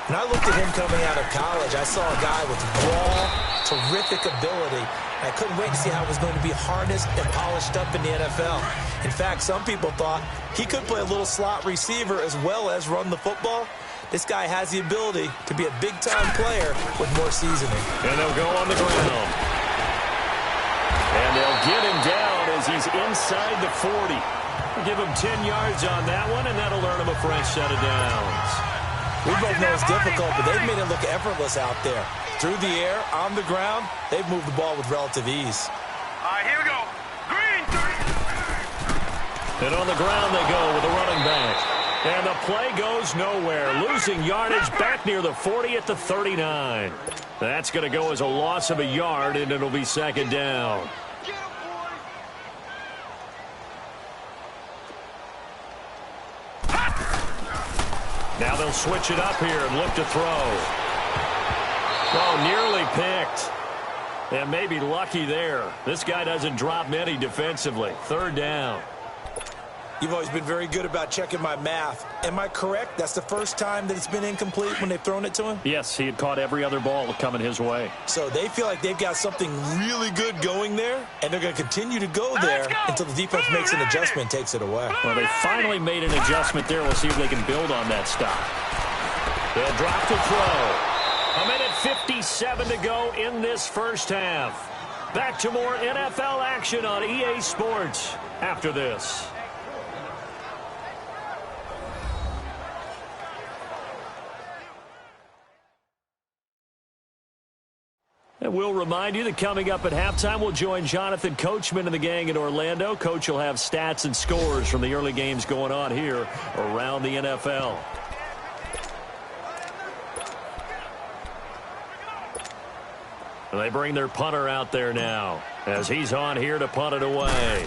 When I looked at him coming out of college, I saw a guy with raw, terrific ability. I couldn't wait to see how it was going to be harnessed and polished up in the NFL. In fact, some people thought he could play a little slot receiver as well as run the football. This guy has the ability to be a big-time player with more seasoning. And they'll go on the ground. And they'll get him down as he's inside the 40. Give him 10 yards on that one, and that'll earn him a fresh set of downs. We both know it's difficult, but they've made it look effortless out there. Through the air, on the ground, they've moved the ball with relative ease. All right, here we go. Green. And on the ground they go with a running back. And the play goes nowhere. Losing yardage back near the 40 at the 39. That's going to go as a loss of a yard, and it'll be second down. Now they'll switch it up here and look to throw. Oh, nearly picked. And maybe lucky there. This guy doesn't drop many defensively. Third down. You've always been very good about checking my math. Am I correct? That's the first time that it's been incomplete when they've thrown it to him? Yes, he had caught every other ball coming his way. So they feel like they've got something really good going there, and they're going to continue to go there until the defense makes an adjustment and takes it away. Well, they finally made an adjustment there. We'll see if they can build on that stop. They'll drop to throw. 1:57 to go in this first half. Back to more NFL action on EA Sports after this. And we'll remind you that coming up at halftime, we'll join Jonathan Coachman and the gang in Orlando. Coach will have stats and scores from the early games going on here around the NFL. And they bring their punter out there now as he's on here to punt it away.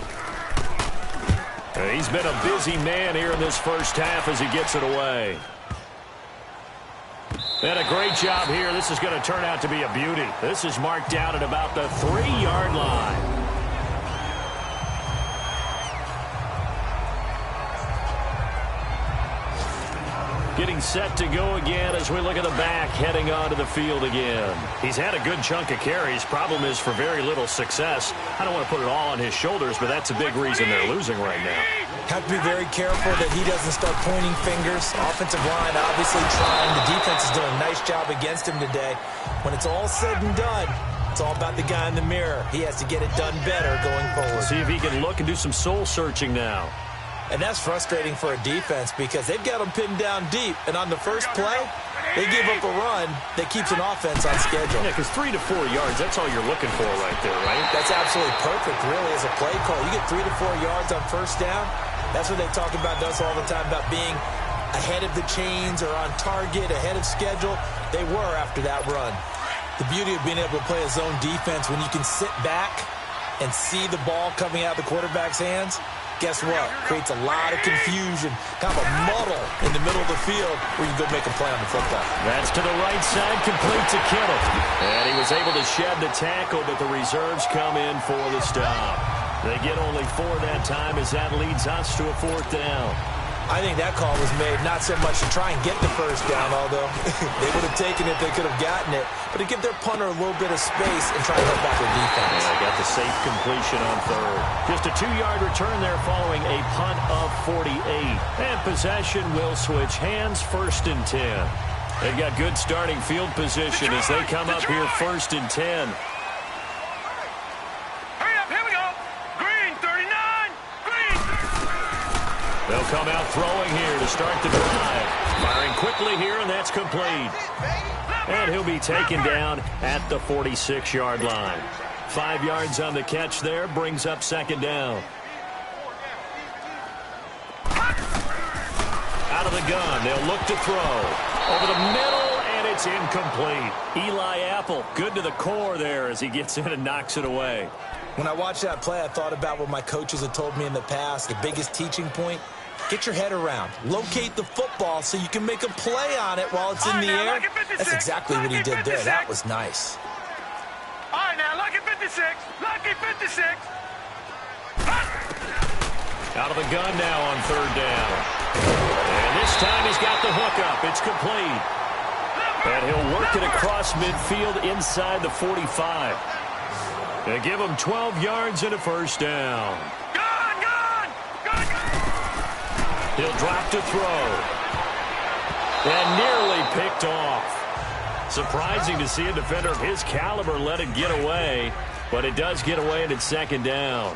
And he's been a busy man here in this first half as he gets it away. And a great job here. This is going to turn out to be a beauty. This is marked down at about the 3-yard line. Getting set to go again as we look at the back heading onto the field again. He's had a good chunk of carries. Problem is for very little success. I don't want to put it all on his shoulders, but that's a big reason they're losing right now. Have to be very careful that he doesn't start pointing fingers. Offensive line obviously trying. The defense is doing a nice job against him today. When it's all said and done, it's all about the guy in the mirror. He has to get it done better going forward. See if he can look and do some soul searching now. And that's frustrating for a defense because they've got them pinned down deep. And on the first play, they give up a run that keeps an offense on schedule. Yeah, because 3 to 4 yards, that's all you're looking for right there, right? That's absolutely perfect, really, as a play call. You get 3 to 4 yards on first down. That's what they talk about us all the time, about being ahead of the chains or on target, ahead of schedule. They were after that run. The beauty of being able to play a zone defense when you can sit back and see the ball coming out of the quarterback's hands, guess what? Creates a lot of confusion, kind of a muddle in the middle of the field where you go make a play on the football. That's to the right side, complete to Kittle. And he was able to shed the tackle, but the reserves come in for the stop. They get only 4 that time as that leads us to a 4th down. I think that call was made not so much to try and get the first down, although they would have taken it, they could have gotten it, but to give their punter a little bit of space and try to help out their defense. And they got the safe completion on 3rd. Just a 2-yard return there following a punt of 48. And possession will switch hands, 1st and 10. They've got good starting field position as they come up here 1st and 10. They'll come out throwing here to start the drive. Firing quickly here, and that's complete. And he'll be taken down at the 46-yard line. 5 yards on the catch there, brings up 2nd down. Out of the gun, they'll look to throw. Over the middle, and it's incomplete. Eli Apple, good to the core there as he gets in and knocks it away. When I watched that play, I thought about what my coaches had told me in the past. The biggest teaching point, get your head around. Locate the football so you can make a play on it while it's in the air. That's exactly what he did there. That was nice. All right, now, lucky 56. Lucky 56. Out of the gun now on 3rd down. And this time he's got the hook up. It's complete. And he'll work it across midfield inside the 45. They give him 12 yards and a 1st down. Gone! He'll drop to throw. And nearly picked off. Surprising to see a defender of his caliber let it get away. But it does get away and it's 2nd down.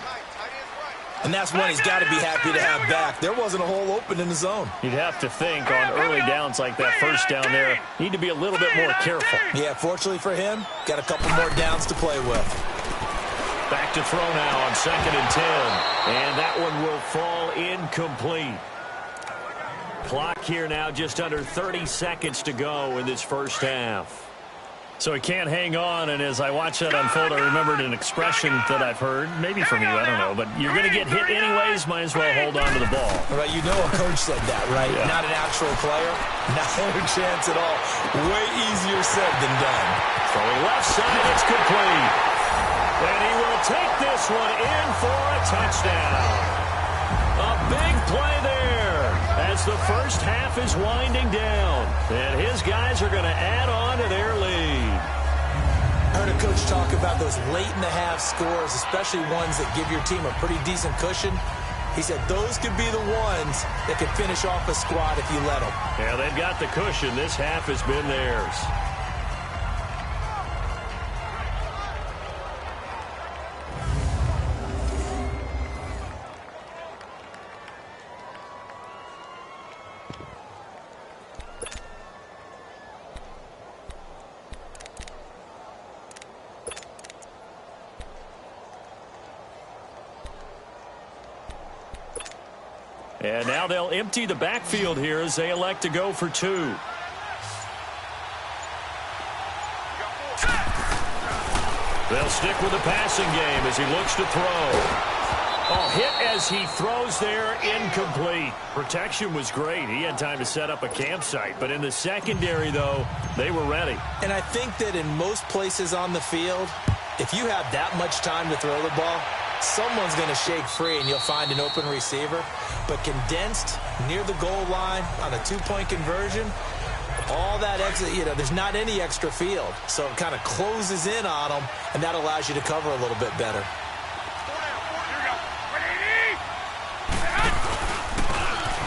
And that's one he's got to be happy to have back. There wasn't a hole open in the zone. You'd have to think on early downs like that 1st down there, need to be a little bit more careful. Yeah, fortunately for him, got a couple more downs to play with. Back to throw now on 2nd and 10. And that one will fall incomplete. Clock here now just under 30 seconds to go in this first half. So he can't hang on, and as I watch that unfold, I remembered an expression that I've heard, maybe from you, I don't know, but you're going to get hit anyways, might as well hold on to the ball. Right, you know a coach said that, right? Yeah. Not an actual player. Not a chance at all. Way easier said than done. Throwing left side, it's complete. And he will take this one in for a touchdown. A big play there as the first half is winding down. And his guys are going to add on to their lead. I heard a coach talk about those late-in-the-half scores, especially ones that give your team a pretty decent cushion. He said those could be the ones that could finish off a squad if you let them. Yeah, they've got the cushion. This half has been theirs. And now they'll empty the backfield here as they elect to go for 2. They'll stick with the passing game as he looks to throw. Oh, hit as he throws there, incomplete. Protection was great. He had time to set up a campsite. But in the secondary, though, they were ready. And I think that in most places on the field, if you have that much time to throw the ball, someone's going to shake free and you'll find an open receiver. But condensed near the goal line on a 2-point conversion, all that exit, there's not any extra field. So it kind of closes in on them, and that allows you to cover a little bit better.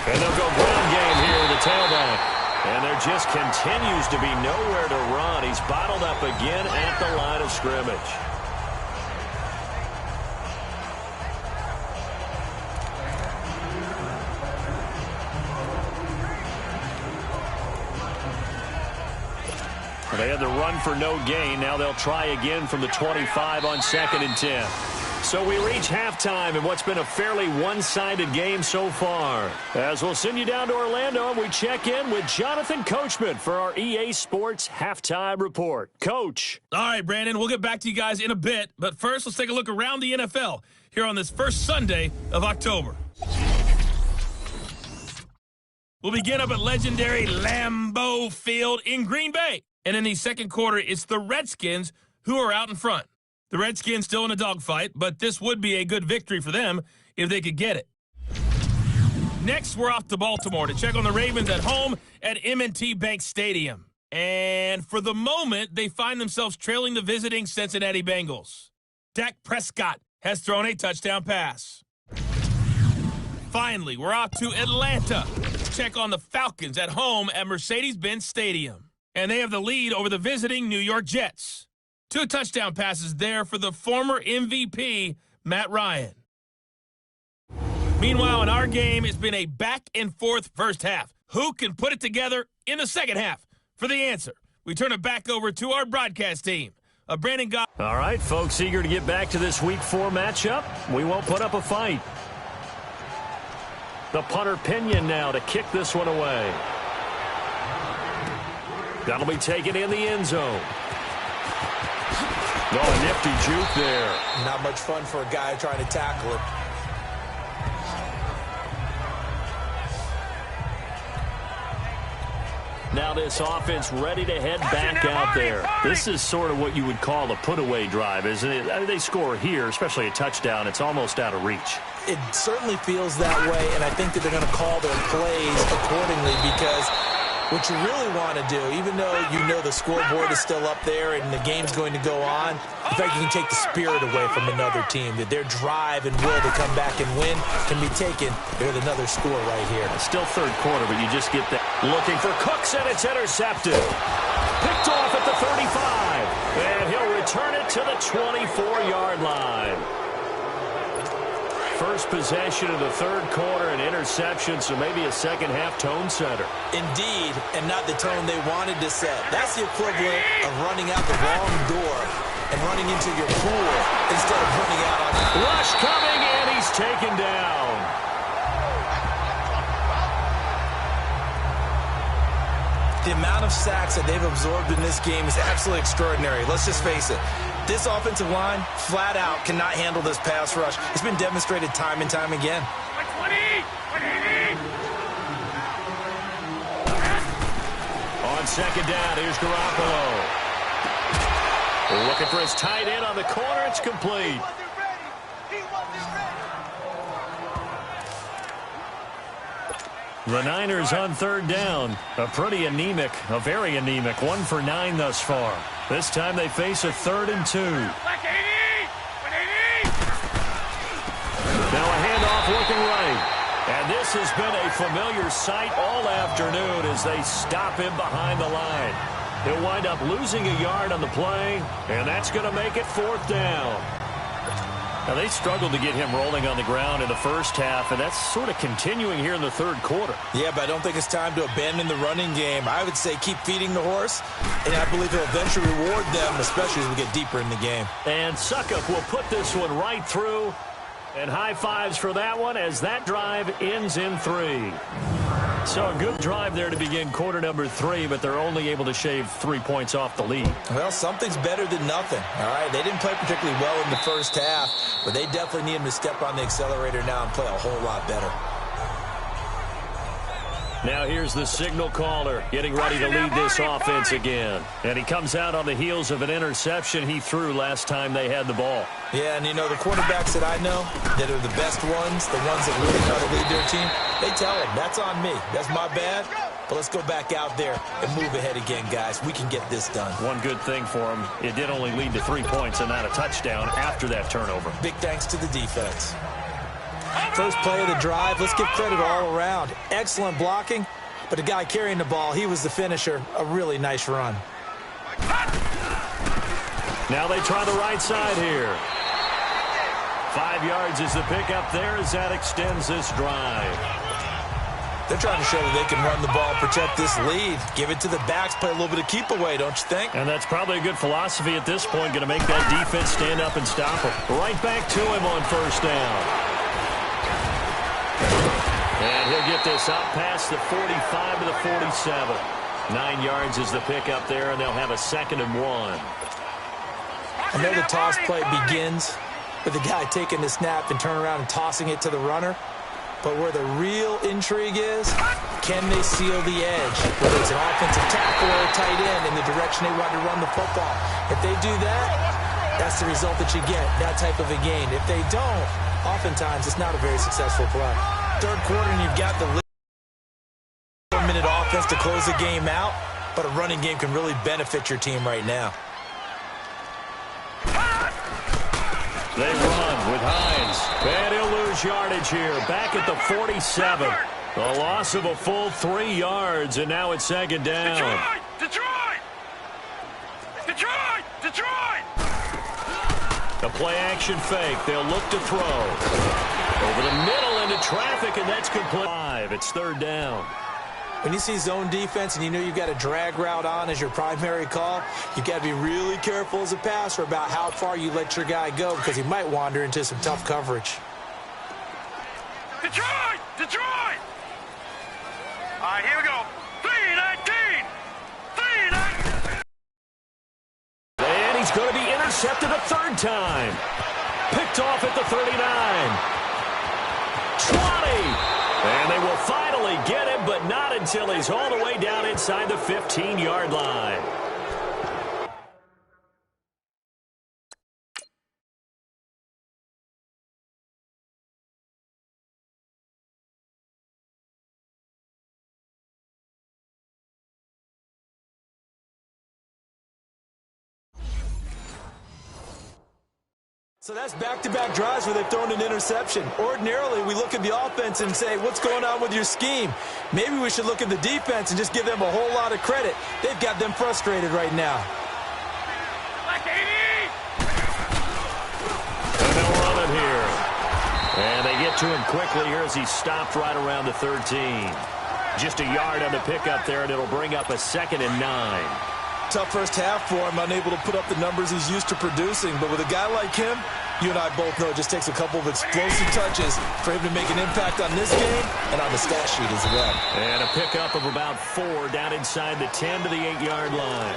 And they'll go ground game here, the tailback. And there just continues to be nowhere to run. He's bottled up again at the line of scrimmage. They had the run for no gain. Now they'll try again from the 25 on 2nd and 10. So we reach halftime in what's been a fairly one-sided game so far. As we'll send you down to Orlando, and we check in with Jonathan Coachman for our EA Sports Halftime Report. Coach. All right, Brandon, we'll get back to you guys in a bit. But first, let's take a look around the NFL here on this first Sunday of October. We'll begin up at legendary Lambeau Field in Green Bay. And in the second quarter, it's the Redskins who are out in front. The Redskins still in a dogfight, but this would be a good victory for them if they could get it. Next, we're off to Baltimore to check on the Ravens at home at M&T Bank Stadium. And for the moment, they find themselves trailing the visiting Cincinnati Bengals. Dak Prescott has thrown a touchdown pass. Finally, we're off to Atlanta to check on the Falcons at home at Mercedes-Benz Stadium. And they have the lead over the visiting New York Jets. 2 touchdown passes there for the former MVP, Matt Ryan. Meanwhile, in our game, it's been a back-and-forth first half. Who can put it together in the second half? For the answer, we turn it back over to our broadcast team. Brandon Goff. All right, folks, eager to get back to this Week 4 matchup. We won't put up a fight. The punter Pena now to kick this one away. That'll be taken in the end zone. Oh, a nifty juke there. Not much fun for a guy trying to tackle it. Now this offense ready to head back out there. This is sort of what you would call a put-away drive, isn't it? I mean, they score here, especially a touchdown. It's almost out of reach. It certainly feels that way, and I think that they're going to call their plays accordingly because what you really want to do, even though you know the scoreboard is still up there and the game's going to go on, in fact, you can take the spirit away from another team, that their drive and will to come back and win can be taken with another score right here. It's still third quarter, but you just get that. Looking for Cooks, and it's intercepted. Picked off at the 35, and he'll return it to the 24-yard line. First possession of the third quarter, an interception, so maybe a second-half tone setter. Indeed, and not the tone they wanted to set. That's the equivalent of running out the wrong door and running into your pool instead of running out on him. Rush coming, and he's taken down. The amount of sacks that they've absorbed in this game is absolutely extraordinary. Let's just face it. This offensive line, flat out, cannot handle this pass rush. It's been demonstrated time and time again. 120! 180! On second down, here's Garoppolo. Looking for his tight end on the corner. It's complete. The Niners on third down. A pretty anemic, a very anemic 1 for 9 thus far. This time they face a 3rd and 2. 180! 180! Now a handoff looking right. And this has been a familiar sight all afternoon as they stop him behind the line. He'll wind up losing a yard on the play, and that's going to make it 4th down. Now, they struggled to get him rolling on the ground in the first half, and that's sort of continuing here in the third quarter. Yeah, but I don't think it's time to abandon the running game. I would say keep feeding the horse, and I believe he'll eventually reward them, especially as we get deeper in the game. And Suckup will put this one right through, and high fives for that one as that drive ends in 3. So a good drive there to begin quarter number 3, but they're only able to shave 3 points off the lead. Well, something's better than nothing, all right? They didn't play particularly well in the first half, but they definitely need him to step on the accelerator now and play a whole lot better. Now here's the signal caller getting ready to lead this offense again. And he comes out on the heels of an interception he threw last time they had the ball. Yeah, and you know, the quarterbacks that I know that are the best ones, the ones that really know how to lead their team, they tell them, that's on me. That's my bad. But let's go back out there and move ahead again, guys. We can get this done. One good thing for him, it did only lead to 3 points and not a touchdown after that turnover. Big thanks to the defense. First play of the drive, let's give credit all around. Excellent blocking, but the guy carrying the ball, he was the finisher. A really nice run. Now they try the right side here. 5 yards is the pickup there as that extends this drive. They're trying to show that they can run the ball, protect this lead. Give it to the backs, play a little bit of keep away, don't you think? And that's probably a good philosophy at this point, going to make that defense stand up and stop him. Right back to him on first down. And he'll get this out past the 45 to the 47. 9 yards is the pickup there, and they'll have a 2nd and 1. I know the toss play begins with the guy taking the snap and turn around and tossing it to the runner. But where the real intrigue is, can they seal the edge? Whether it's an offensive tackle or a tight end in the direction they want to run the football. If they do that, that's the result that you get, that type of a gain. If they don't, oftentimes it's not a very successful play. Third quarter and you've got the lead. 4-minute offense to close the game out, but a running game can really benefit your team right now. They run with Hines. And he'll lose yardage here. Back at the 47. The loss of a full 3 yards, and now it's 2nd down. Detroit! Detroit! Detroit! The play action fake. They'll look to throw. Over the middle into traffic, and that's complete. 5. It's 3rd down. When you see zone defense and you know you've got a drag route on as your primary call, you've got to be really careful as a passer about how far you let your guy go because he might wander into some tough coverage. Detroit! Detroit! All right, here we go. 3-19! 3-19! And he's going to be intercepted a 3rd time. Picked off at the 39. 20. And they will finally get him, but not until he's all the way down inside the 15-yard line. So that's back-to-back drives where they've thrown an interception. Ordinarily, we look at the offense and say, what's going on with your scheme? Maybe we should look at the defense and just give them a whole lot of credit. They've got them frustrated right now. And they'll run it here. And they get to him quickly here as he stopped right around the 13. Just a yard on the pickup there, and it'll bring up a 2nd and 9. tough first half for him, unable to put up the numbers he's used to producing. But with a guy like him, you and I both know it just takes a couple of explosive touches for him to make an impact on this game and on the stat sheet as well. And a pickup of about 4 down inside the 10 to the 8-yard line.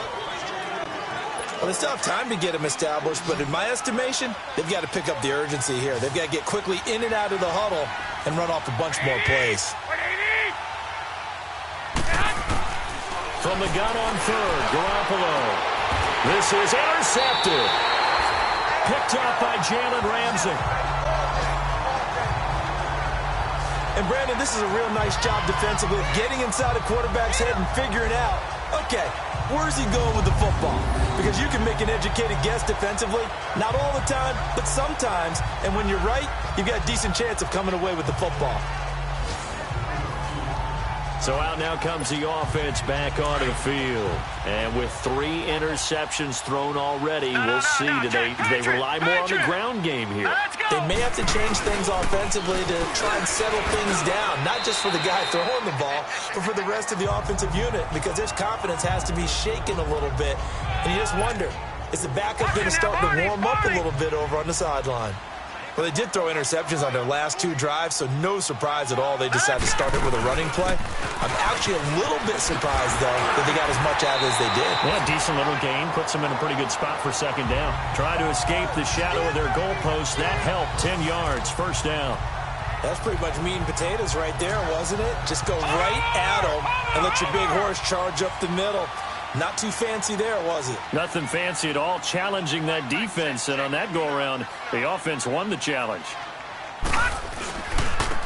Well, they still have time to get him established, but in my estimation, they've got to pick up the urgency here. They've got to get quickly in and out of the huddle and run off a bunch more plays. From the gun on third, Garoppolo. This is intercepted. Picked up by Jalen Ramsey. And, Brandon, this is a real nice job defensively of getting inside a quarterback's head and figuring out, okay, where's he going with the football? Because you can make an educated guess defensively, not all the time, but sometimes. And when you're right, you've got a decent chance of coming away with the football. So out now comes the offense back onto the field. And with 3 interceptions thrown already, we'll see. Do they rely more on the ground game here? They may have to change things offensively to try and settle things down, not just for the guy throwing the ball, but for the rest of the offensive unit, because their confidence has to be shaken a little bit. And you just wonder, is the backup going to start to warm up a little bit over on the sideline? Well, they did throw interceptions on their last 2 drives, so no surprise at all they decided to start it with a running play. I'm actually a little bit surprised, though, that they got as much out as they did. Yeah, decent little gain. Puts them in a pretty good spot for second down. Try to escape the shadow of their goalpost. That helped. 10 yards, first down. That's pretty much meat and potatoes right there, wasn't it? Just go right at them and let your big horse charge up the middle. Not too fancy there, was it? Nothing fancy at all, challenging that defense. And on that go-around, the offense won the challenge.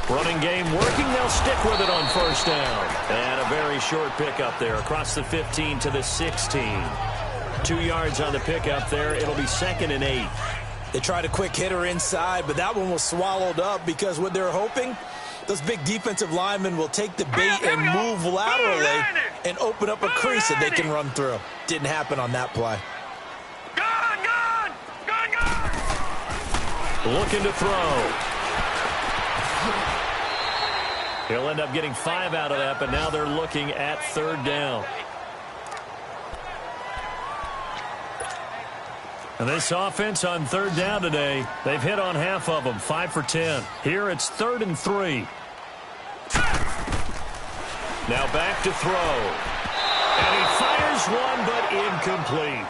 Running game working. They'll stick with it on first down. And a very short pickup there across the 15 to the 16. 2 yards on the pickup there. It'll be 2nd and 8. They tried a quick hitter inside, but that one was swallowed up because what they're hoping, those big defensive linemen will take the bait and move laterally and open up a crease that they can run through. Didn't happen on that play. Looking to throw. He'll end up getting 5 out of that, but now they're looking at 3rd down. And this offense on 3rd down today, they've hit on half of them, 5 for 10. Here it's 3rd and 3. Now back to throw. And he fires one, but incomplete.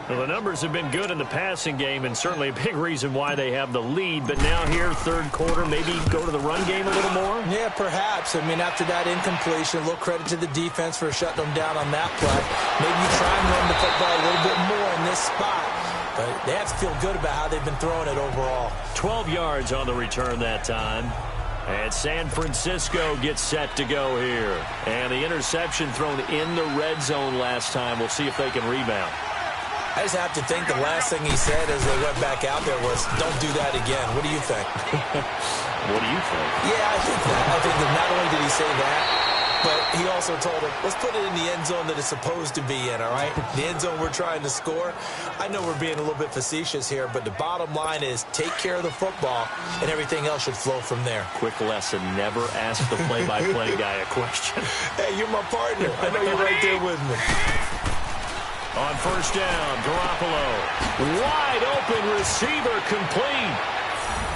Well, the numbers have been good in the passing game, and certainly a big reason why they have the lead. But now here, 3rd quarter, maybe go to the run game a little more? Yeah, perhaps. I mean, after that incompletion, a little credit to the defense for shutting them down on that play. Maybe you try and run the football a little bit more in this spot. But they have to feel good about how they've been throwing it overall. 12 yards on the return that time. And San Francisco gets set to go here. And the interception thrown in the red zone last time. We'll see if they can rebound. I just have to think the last thing he said as they went back out there was, don't do that again. What do you think? What do you think? Yeah, I think that. I think that not only did he say that, but he also told him, let's put it in the end zone that it's supposed to be in, all right? The end zone we're trying to score. I know we're being a little bit facetious here, but the bottom line is take care of the football, and everything else should flow from there. Quick lesson, never ask the play-by-play guy a question. Hey, you're my partner. I know you're right there with me. On first down, Garoppolo. Wide open receiver complete.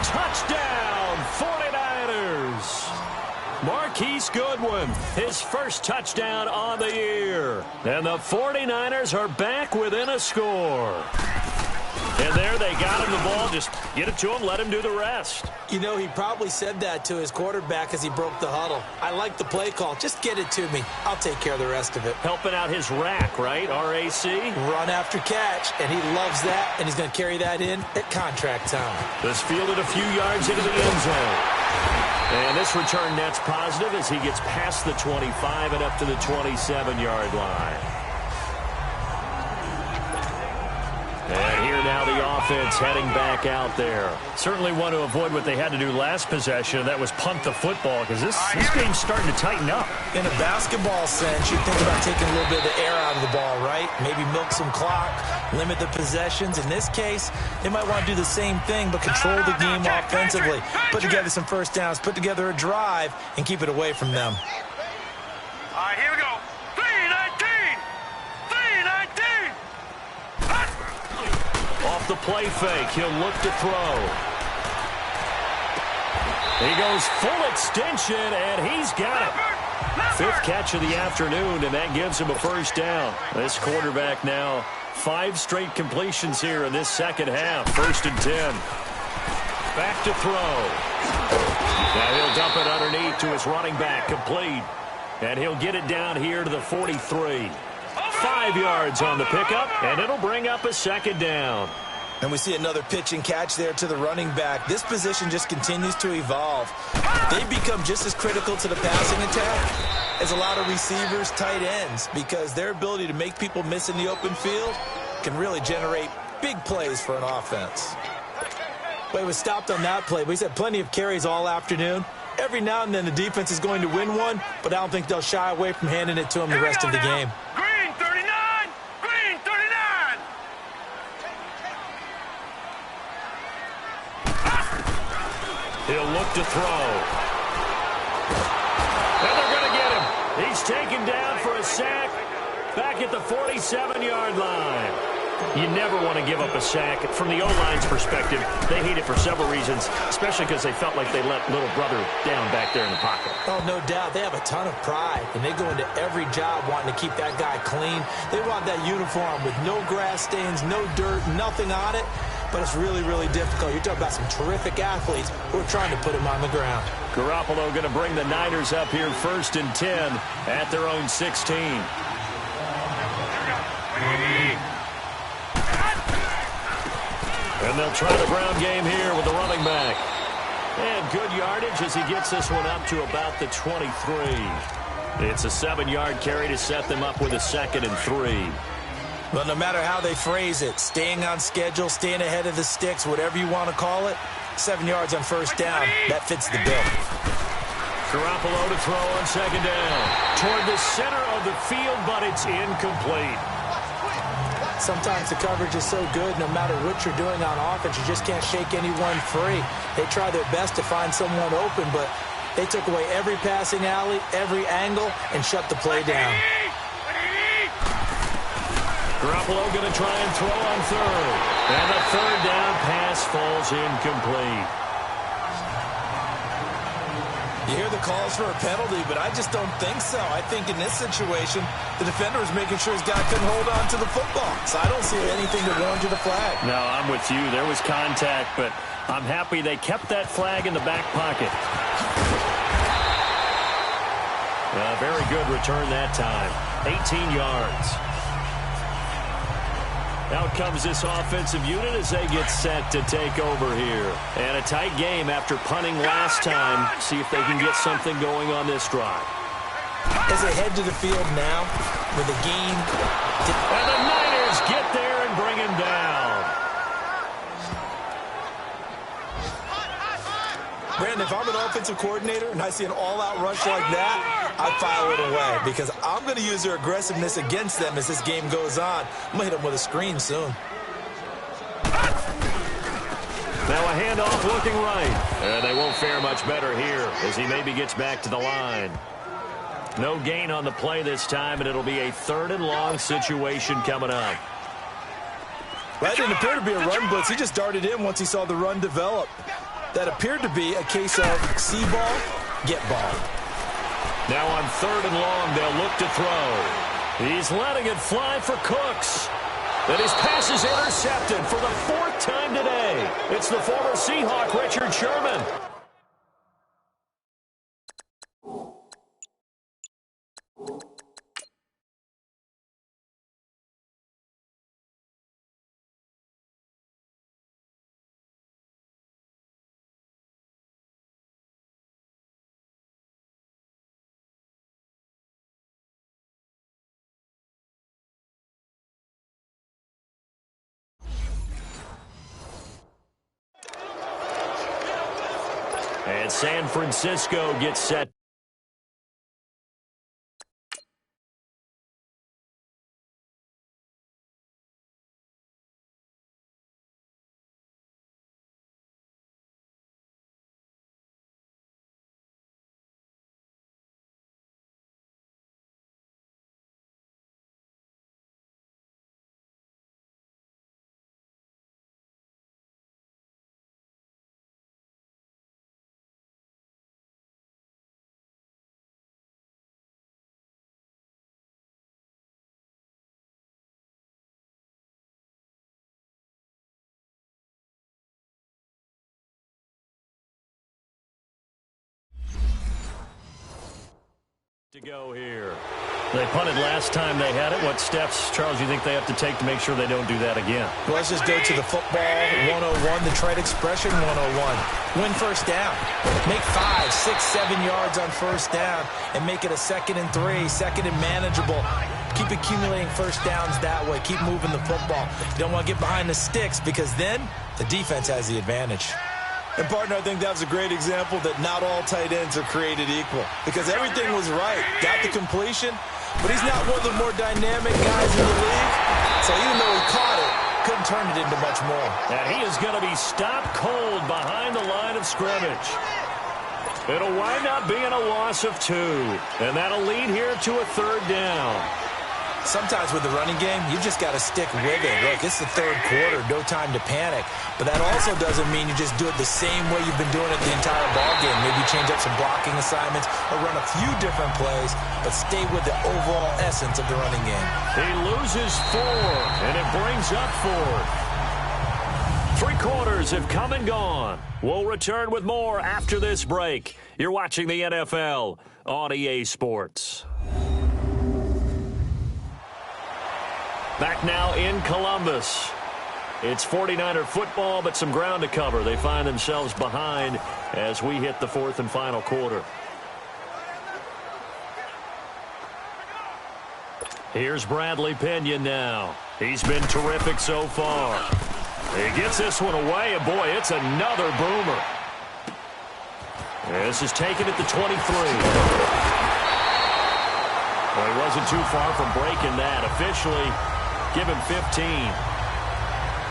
Touchdown, 49ers. Marquise Goodwin, his first touchdown on the year. And the 49ers are back within a score. And there they got him the ball. Just get it to him, let him do the rest. You know, he probably said that to his quarterback as he broke the huddle. I like the play call. Just get it to me. I'll take care of the rest of it. Helping out his rack, right? R-A-C? Run after catch, and he loves that, and he's going to carry that in at contract time. This fielded a few yards into the end zone. And this return net's positive as he gets past the 25 and up to the 27-yard line. And here now the offense heading back out there. Certainly want to avoid what they had to do last possession. That was punt the football because this game's starting to tighten up. In a basketball sense, you think about taking a little bit of the air out of the ball, right? Maybe milk some clock, limit the possessions. In this case, they might want to do the same thing but control the game offensively. Put together some first downs, put together a drive, and keep it away from them. All right, here we go. 3, 9, the play fake. He'll look to throw. He goes full extension, and he's got it. Fifth catch of the afternoon, and that gives him a first down. This quarterback now 5 straight completions here in this second half. 1st and 10. Back to throw. Now he'll dump it underneath to his running back, complete. And he'll get it down here to the 43. 5 yards on the pickup, and it'll bring up a second down. And we see another pitch and catch there to the running back. This position just continues to evolve. They become just as critical to the passing attack as a lot of receivers, tight ends, because their ability to make people miss in the open field can really generate big plays for an offense. But he was stopped on that play, but he's had plenty of carries all afternoon. Every now and then the defense is going to win one, but I don't think they'll shy away from handing it to him the rest of the game. Green 39! Green 39! He'll look to throw. And they're going to get him. He's taken down for a sack back at the 47-yard line. You never want to give up a sack. From the O-line's perspective, they hate it for several reasons, especially because they felt like they let little brother down back there in the pocket. Oh, no doubt. They have a ton of pride, and they go into every job wanting to keep that guy clean. They want that uniform with no grass stains, no dirt, nothing on it. But it's really, really difficult. You're talking about some terrific athletes who are trying to put him on the ground. Garoppolo going to bring the Niners up here 1st and 10 at their own 16. And they'll try the ground game here with the running back. And good yardage as he gets this one up to about the 23. It's a 7-yard carry to set them up with a 2nd and 3. But no matter how they phrase it, staying on schedule, staying ahead of the sticks, whatever you want to call it, 7 yards on 1st down, that fits the bill. Garoppolo to throw on 2nd down. Toward the center of the field, but it's incomplete. Sometimes the coverage is so good, no matter what you're doing on offense, you just can't shake anyone free. They try their best to find someone open, but they took away every passing alley, every angle, and shut the play down. Garoppolo going to try and throw on 3rd. And the 3rd down pass falls incomplete. You hear the calls for a penalty, but I just don't think so. I think in this situation, the defender was making sure his guy couldn't hold on to the football. So I don't see anything that warranted a flag. No, I'm with you. There was contact, but I'm happy they kept that flag in the back pocket. Very good return that time. 18 yards. Out comes this offensive unit as they get set to take over here. And a tight game after punting last time. See if they can get something going on this drive. As they head to the field now with a gain. And the Niners get there and bring him down. Brandon, if I'm an offensive coordinator and I see an all-out rush like that, I file it away because I'm going to use their aggressiveness against them as this game goes on. I'm going to hit them with a screen soon. Now a handoff looking right. And they won't fare much better here as he maybe gets back to the line. No gain on the play this time, and it'll be a 3rd and long situation coming up. That didn't appear to be a run blitz. He just darted in once he saw the run develop. That appeared to be a case of see ball, get ball. Now on 3rd and long, they'll look to throw. He's letting it fly for Cooks. And his pass is intercepted for the 4th time today. It's the former Seahawk, Richard Sherman. And San Francisco gets set. To go here. They punted last time they had it. What steps, Charles, do you think they have to take to make sure they don't do that again? Well, let's just go to the football 101, the trade expression 101. Win first down. Make 5, 6, 7 yards on first down and make it a 2nd and 3, 2nd and manageable. Keep accumulating first downs that way. Keep moving the football. You don't want to get behind the sticks because then the defense has the advantage. And, partner, I think that was a great example that not all tight ends are created equal because everything was right. Got the completion, but he's not one of the more dynamic guys in the league. So even though he caught it, couldn't turn it into much more. And he is going to be stopped cold behind the line of scrimmage. It'll wind up being a loss of 2. And that'll lead here to a 3rd down. Sometimes with the running game, you just got to stick with it. Look, it's the 3rd quarter, no time to panic. But that also doesn't mean you just do it the same way you've been doing it the entire ball game. Maybe change up some blocking assignments or run a few different plays, but stay with the overall essence of the running game. He loses 4, and it brings up 4. 3 quarters have come and gone. We'll return with more after this break. You're watching the NFL on EA Sports. Back now in Columbus. It's 49er football, but some ground to cover. They find themselves behind as we hit the 4th and final quarter. Here's Bradley Pena now. He's been terrific so far. He gets this one away, and boy, it's another boomer. This is taken at the 23. Well, he wasn't too far from breaking that. Officially, give him 15.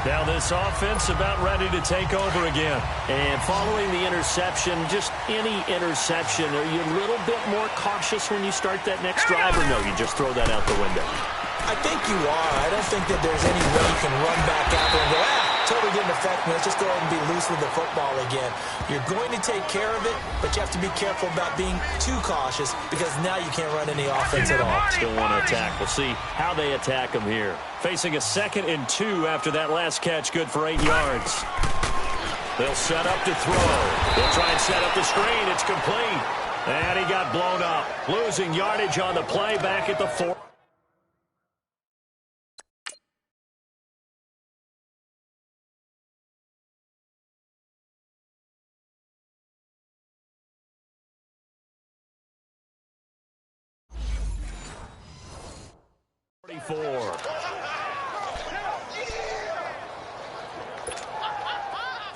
Now this offense about ready to take over again. And following the interception, just any interception, are you a little bit more cautious when you start that next drive, or no, you just throw that out the window? I think you are. I don't think that there's any way you can run back out there and go, totally didn't affect me. Let's just go ahead and be loose with the football again. You're going to take care of it, but you have to be careful about being too cautious because now you can't run any offense at all. Still want to attack. We'll see how they attack him here. Facing a 2nd and 2 after that last catch, good for 8 yards. They'll set up to throw. They'll try and set up the screen. It's complete. And he got blown up. Losing yardage on the play back at the 4.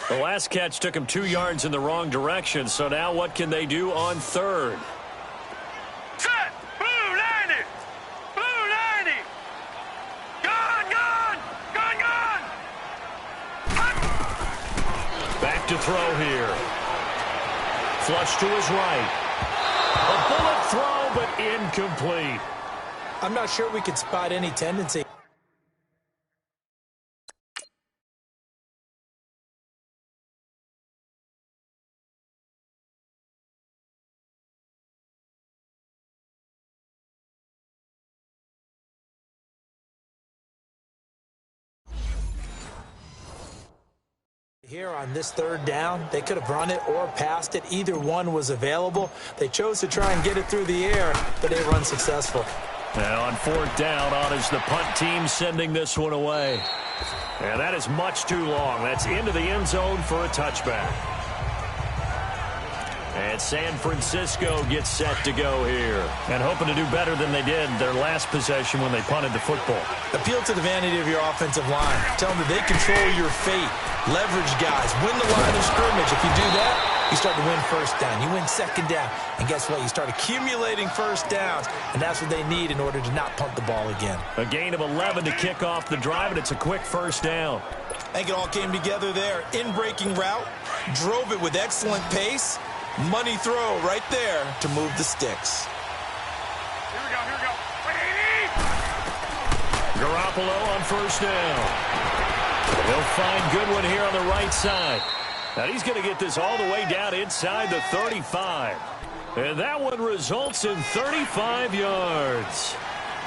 The last catch took him 2 yards in the wrong direction, so now what can they do on 3rd? Set! Blue 90! Blue 90! Gone! Gone! Gone! Gone! Back to throw here. Flush to his right. A bullet throw, but incomplete. I'm not sure we could spot any tendency. Here on this 3rd down, they could have run it or passed it. Either one was available. They chose to try and get it through the air, but they were unsuccessful. Now on 4th down, on is the punt team sending this one away. And that is much too long. That's into the end zone for a touchback. And San Francisco gets set to go here. And hoping to do better than they did their last possession when they punted the football. Appeal to the vanity of your offensive line. Tell them that they control your fate. Leverage guys. Win the line of scrimmage. If you do that, you start to win first down. You win 2nd down. And guess what? You start accumulating first downs. And that's what they need in order to not punt the ball again. A gain of 11 to kick off the drive, and it's a quick first down. I think it all came together there. In-breaking route. Drove it with excellent pace. Money throw right there to move the sticks. Here we go, here we go. Garoppolo on first down. He'll find Goodwin here on the right side. Now he's going to get this all the way down inside the 35. And that one results in 35 yards.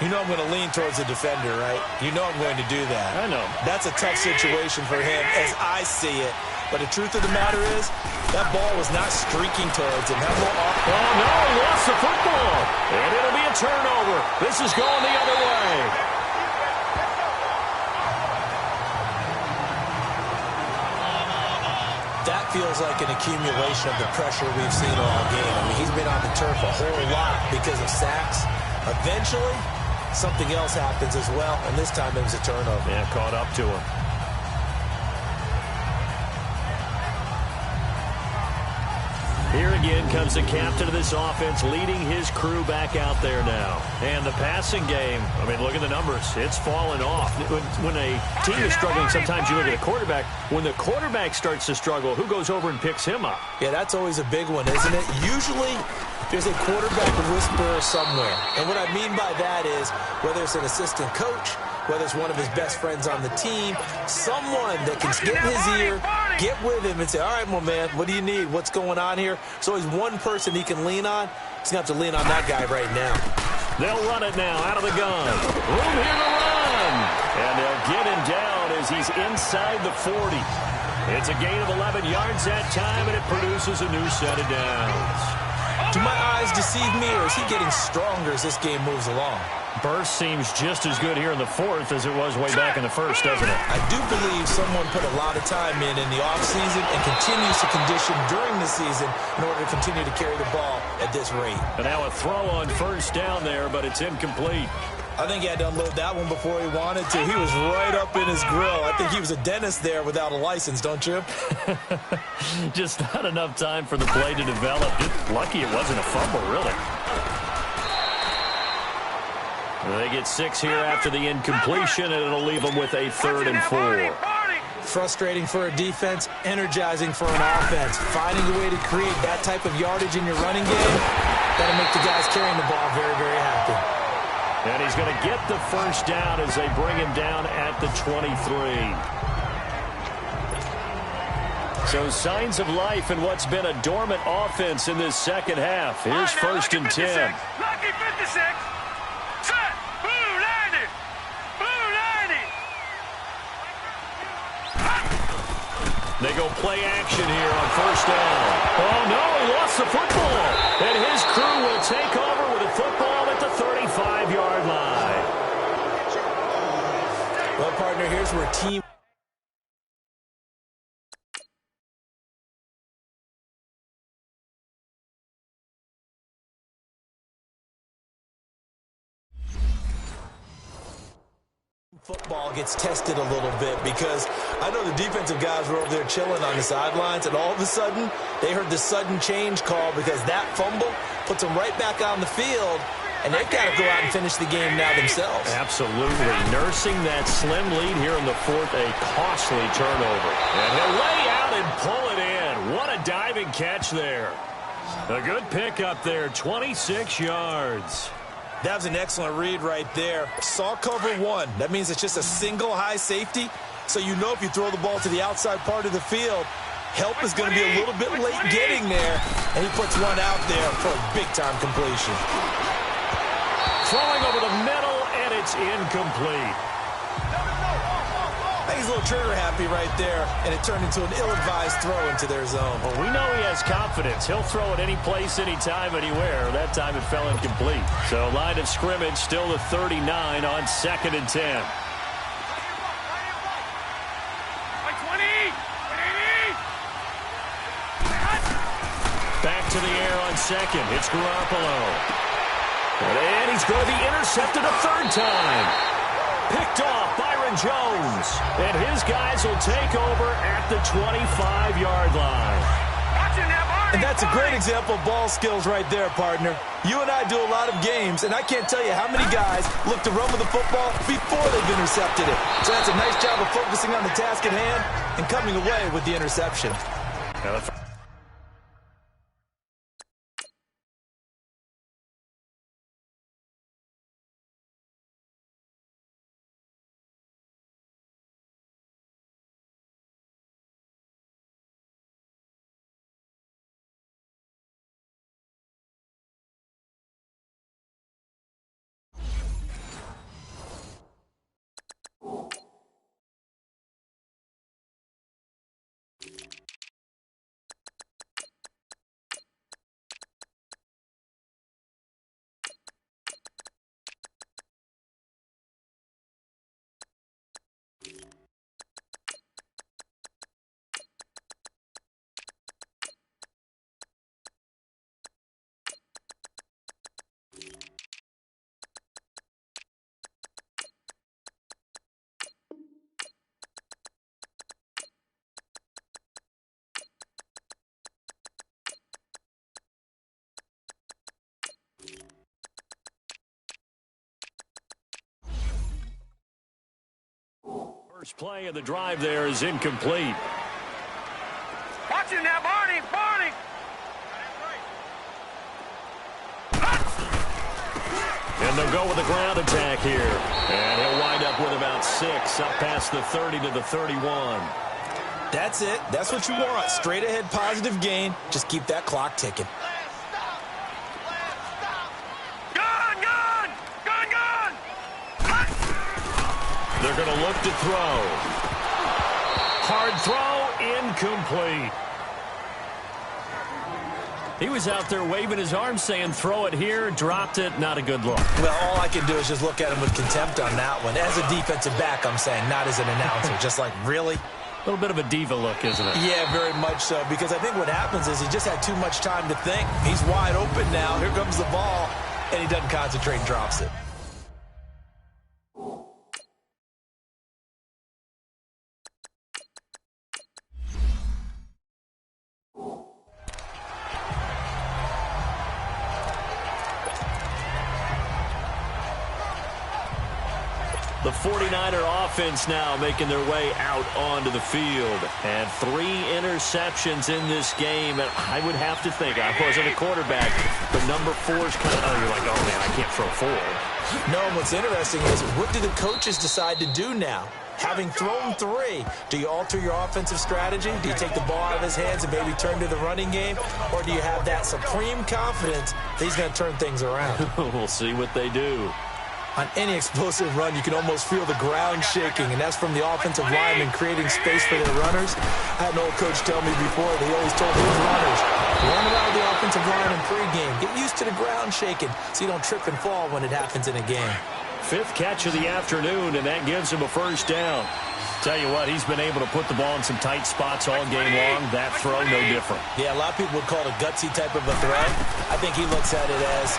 You know I'm going to lean towards the defender, right? You know I'm going to do that. I know. That's a tough situation for him as I see it. But the truth of the matter is, that ball was not streaking towards him. Oh, no, he lost the football. And it'll be a turnover. This is going the other way. That feels like an accumulation of the pressure we've seen all game. I mean, he's been on the turf a whole lot because of sacks. Eventually, something else happens as well, and this time it was a turnover. Yeah, caught up to him. Here again comes the captain of this offense, leading his crew back out there now. And the passing game, I mean, look at the numbers. It's fallen off. When a team is struggling, sometimes you look at a quarterback. When the quarterback starts to struggle, who goes over and picks him up? Yeah, that's always a big one, isn't it? Usually, there's a quarterback whisperer somewhere. And what I mean by that is, whether it's an assistant coach, whether it's one of his best friends on the team, someone that can get in his ear, get with him and say, all right, well, man, what do you need? What's going on here? So he's one person he can lean on. He's going to have to lean on that guy right now. They'll run it now out of the gun. Room here to run. And they'll get him down as he's inside the 40. It's a gain of 11 yards that time, and it produces a new set of downs. Do my eyes deceive me, or is he getting stronger as this game moves along? Burst seems just as good here in the fourth as it was way back in the first, doesn't it? I do believe someone put a lot of time in the offseason and continues to condition during the season in order to continue to carry the ball at this rate. And now a throw on first down there, but it's incomplete. I think he had to unload that one before he wanted to. He was right up in his grill. I think he was a dentist there without a license, don't you? Just not enough time for the play to develop. Just lucky it wasn't a fumble, really. They get 6 here after the incompletion, and it'll leave them with a 3rd and 4. Frustrating for a defense, energizing for an offense. Finding a way to create that type of yardage in your running game, that'll make the guys carrying the ball very, very happy. And he's going to get the first down as they bring him down at the 23. So signs of life in what's been a dormant offense in this second half. Here's 1st and 10. Lucky 56. Set. Blue 90. Blue 90. They go play action here on first down. Oh, no, he lost the football. And his crew will take over with a football at the 35-yard line. Well, partner, here's where team... football gets tested a little bit, because I know the defensive guys were over there chilling on the sidelines, and all of a sudden they heard the sudden change call because that fumble puts them right back on the field, and they've got to go out and finish the game now themselves. Absolutely. Nursing that slim lead here in the fourth, a costly turnover. And he'll lay out and pull it in. What a diving catch there. A good pickup there, 26 yards. That was an excellent read right there. Saw cover one. That means it's just a single high safety. So you know if you throw the ball to the outside part of the field, help is going to be a little bit late getting there. And he puts one out there for a big-time completion. Throwing over the middle, and it's incomplete. I think he's a little trigger happy right there, and it turned into an ill-advised throw into their zone. Well, we know he has confidence. He'll throw it any place, anytime, anywhere. That time it fell incomplete. So line of scrimmage still the 39 on 2nd and 10. Back to the air on 2nd. It's Garoppolo. And he's going to be intercepted a 3rd time. Picked off Byron Jones. And his guys will take over at the 25-yard line. And that's a great example of ball skills right there, partner. You and I do a lot of games, and I can't tell you how many guys look to run with the football before they've intercepted it. So that's a nice job of focusing on the task at hand and coming away with the interception. First play of the drive there is incomplete. Watch him now, Barney! Barney! And they'll go with the ground attack here. And he'll wind up with about 6, up past the 30 to the 31. That's it. That's what you want. Straight ahead positive gain. Just keep that clock ticking. Gun! Gun! Gun! Gun! They're going to look to throw. Hard throw, incomplete. He was out there waving his arms saying, throw it here, dropped it, not a good look. Well, all I can do is just look at him with contempt on that one. As a defensive back, I'm saying, not as an announcer. Just like, really? A little bit of a diva look, isn't it? Yeah, very much so, because I think what happens is he just had too much time to think. He's wide open now. Here comes the ball, and he doesn't concentrate and drops it. The 49er offense now making their way out onto the field. And 3 interceptions in this game. And I would have to think, I wasn't a quarterback, but number 4 is kind of, you're like, oh, man, I can't throw 4. No, and what's interesting is, what do the coaches decide to do now? Having thrown 3, do you alter your offensive strategy? Do you take the ball out of his hands and maybe turn to the running game? Or do you have that supreme confidence that he's going to turn things around? We'll see what they do. On any explosive run, you can almost feel the ground shaking, and that's from the offensive linemen creating space for their runners. I had an old coach tell me before, they always told his runners, run around the offensive line in pregame. Get used to the ground shaking so you don't trip and fall when it happens in a game. 5th catch of the afternoon, and that gives him a first down. Tell you what, he's been able to put the ball in some tight spots all game long. That throw, no different. Yeah, a lot of people would call it a gutsy type of a throw. I think he looks at it as,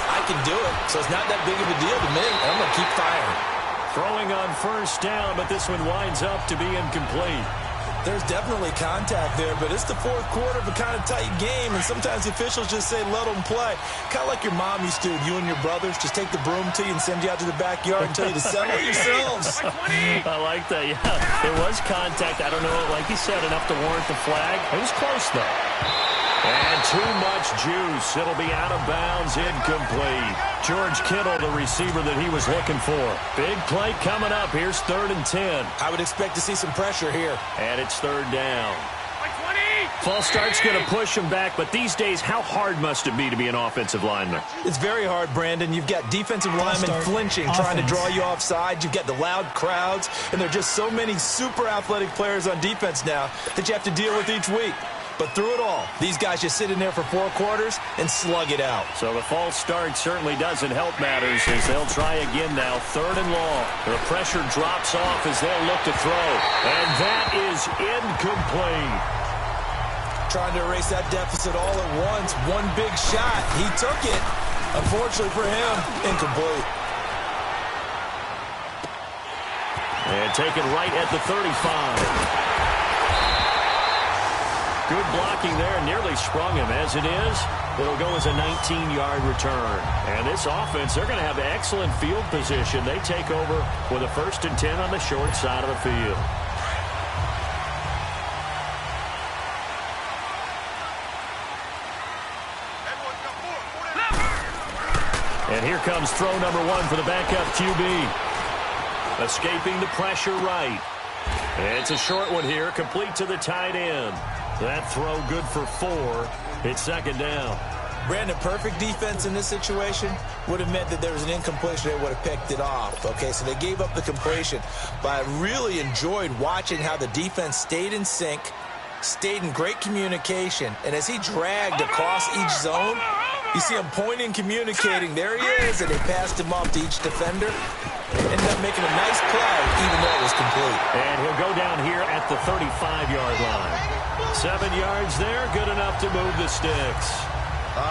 I can do it, so it's not that big of a deal to me. I'm going to keep firing. Throwing on first down, but this one winds up to be incomplete. There's definitely contact there, but it's the 4th quarter of a kind of tight game, and sometimes the officials just say, let them play. Kind of like your mom used to, you and your brothers, just take the broom to you and send you out to the backyard and tell you to settle yourselves. I like that, yeah. It was contact. I don't know, like you said, enough to warrant the flag. It was close, though. And too much juice. It'll be out of bounds, incomplete. George Kittle, the receiver that he was looking for. Big play coming up. Here's 3rd and 10. I would expect to see some pressure here. And it's 3rd down. False start's going to push him back, but these days, how hard must it be to be an offensive lineman? It's very hard, Brandon. You've got defensive linemen flinching, trying to draw you offside. You've got the loud crowds, and there are just so many super athletic players on defense now that you have to deal with each week. But through it all, these guys just sit in there for 4 quarters and slug it out. So the false start certainly doesn't help matters as they'll try again now. 3rd and long. The pressure drops off as they'll look to throw. And that is incomplete. Trying to erase that deficit all at once. One big shot. He took it. Unfortunately for him, incomplete. And taken right at the 35. Good blocking there, nearly sprung him. As it is, it'll go as a 19-yard return. And this offense, they're going to have excellent field position. They take over with a 1st and 10 on the short side of the field. And here comes throw number 1 for the backup QB. Escaping the pressure right. It's a short one here, complete to the tight end. That throw good for 4. It's 2nd down. Brandon, perfect defense in this situation would have meant that there was an incompletion. They would have picked it off. Okay, so they gave up the completion. But I really enjoyed watching how the defense stayed in sync, stayed in great communication. And as he dragged across each zone, you see him pointing, communicating. There he is, and they passed him off to each defender. Ended up making a nice play, even though it was complete. And he'll go down here at the 35-yard line. 7 yards there, good enough to move the sticks.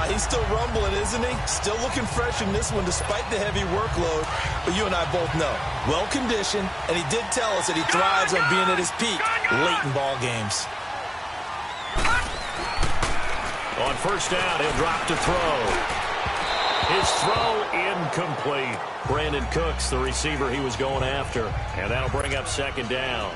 He's still rumbling, isn't he? Still looking fresh in this one despite the heavy workload. But you and I both know, well-conditioned, and he did tell us that he thrives on being at his peak late in ball games. On first down, he'll drop to throw. His throw incomplete. Brandon Cooks, the receiver he was going after. And that'll bring up second down.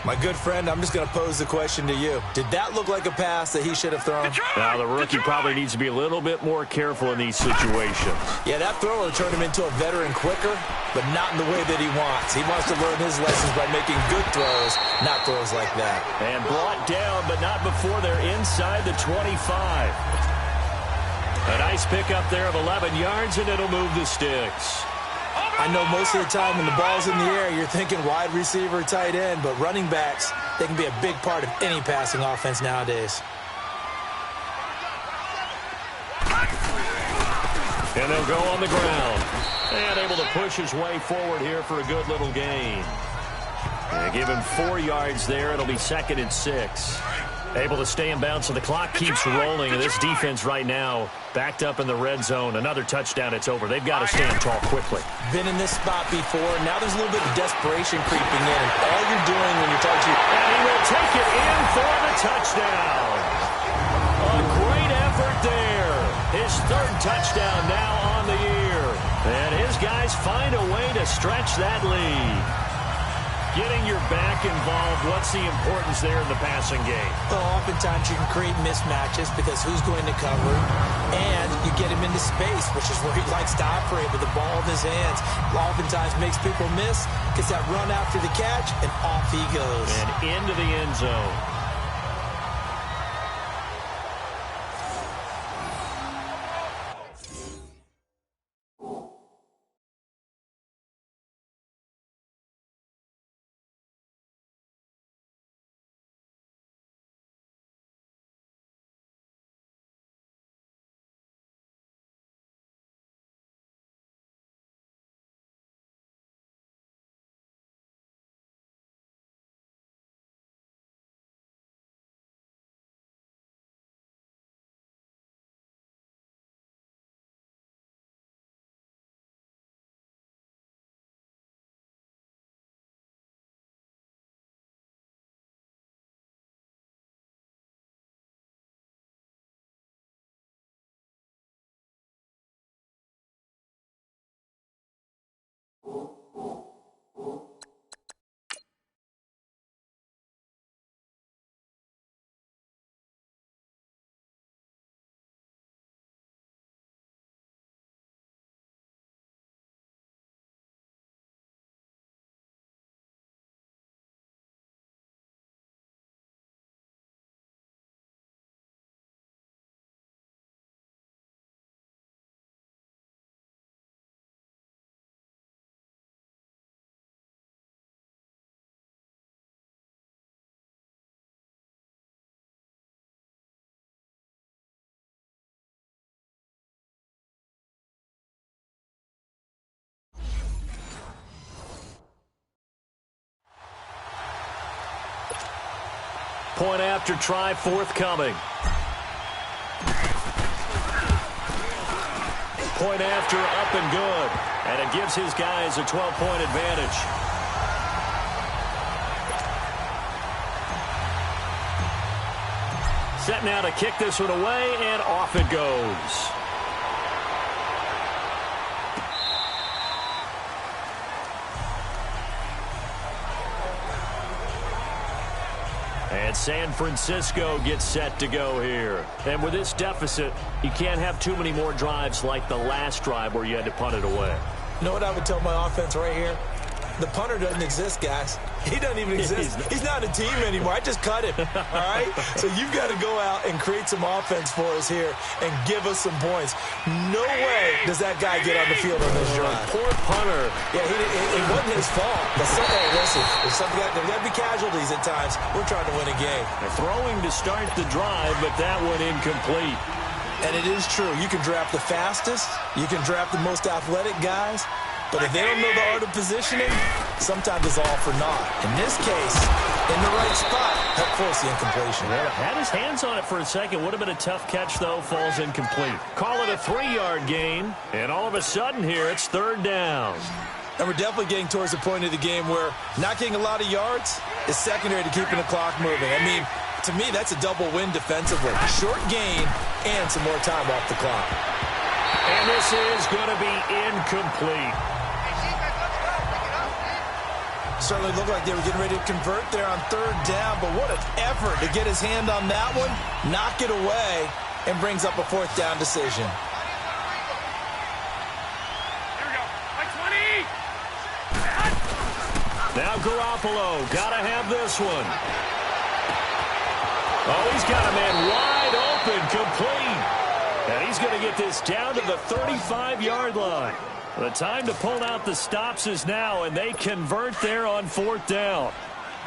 My good friend, I'm just going to pose the question to you. Did that look like a pass that he should have thrown? Now, the rookie probably needs to be a little bit more careful in these situations. Yeah, that throw will turn him into a veteran quicker, but not in the way that he wants. He wants to learn his lessons by making good throws, not throws like that. And brought down, but not before they're inside the 25. A nice pickup there of 11 yards, and it'll move the sticks. I know most of the time when the ball's in the air, you're thinking wide receiver, tight end, but running backs, they can be a big part of any passing offense nowadays. And they'll go on the ground. And able to push his way forward here for a good little gain. And give him 4 yards there. It'll be 2nd and 6. Able to stay in bounds, so the clock keeps rolling. And this defense right now backed up in the red zone. Another touchdown, it's over. They've got to stand tall quickly. Been in this spot before. Now there's a little bit of desperation creeping in. All you're doing when you're talking to... And he will take it in for the touchdown. A great effort there. His 3rd touchdown now on the year. And his guys find a way to stretch that lead. Getting your back involved, what's the importance there in the passing game? Well, oftentimes you can create mismatches because who's going to cover, and you get him into space, which is where he likes to operate with the ball in his hands. Oftentimes makes people miss, gets that run after the catch, and off he goes. And into the end zone. Point after try forthcoming. Point after up and good. And it gives his guys a 12-point advantage. Set now to kick this one away, and off it goes. And San Francisco gets set to go here. And with this deficit, you can't have too many more drives like the last drive where you had to punt it away. You know what I would tell my offense right here? The punter doesn't exist, guys. He doesn't even exist. He's not a team anymore. I just cut him, all right? So you've got to go out and create some offense for us here and give us some points. No way does that guy get on the field on this drive. Poor punter. Yeah, it wasn't his fault. But hey, listen, there's got to be casualties at times. We're trying to win a game. They're throwing to start the drive, but that one incomplete. And it is true. You can draft the fastest. You can draft the most athletic guys. But if they don't know the art of positioning, sometimes it's all for naught. In this case, in the right spot, help force the incompletion. Well, had his hands on it for a second. Would have been a tough catch, though. Falls incomplete. Call it a 3-yard gain. And all of a sudden here, it's 3rd down. And we're definitely getting towards the point of the game where not getting a lot of yards is secondary to keeping the clock moving. I mean, to me, that's a double win defensively. Short gain and some more time off the clock. And this is going to be incomplete. Certainly looked like they were getting ready to convert there on third down, but what an effort to get his hand on that one, knock it away, and brings up a fourth down decision. Here we go. Like 20. Now Garoppolo, got to have this one. Oh, he's got a man wide open, complete. And he's going to get this down to the 35-yard line. The time to pull out the stops is now, and they convert there on fourth down.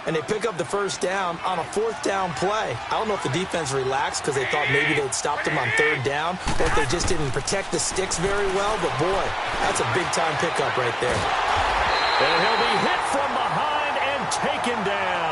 And they pick up the first down on a fourth down play. I don't know if the defense relaxed because they thought maybe they'd stopped him on third down, or if they just didn't protect the sticks very well. But, boy, that's a big-time pickup right there. And he'll be hit from behind and taken down.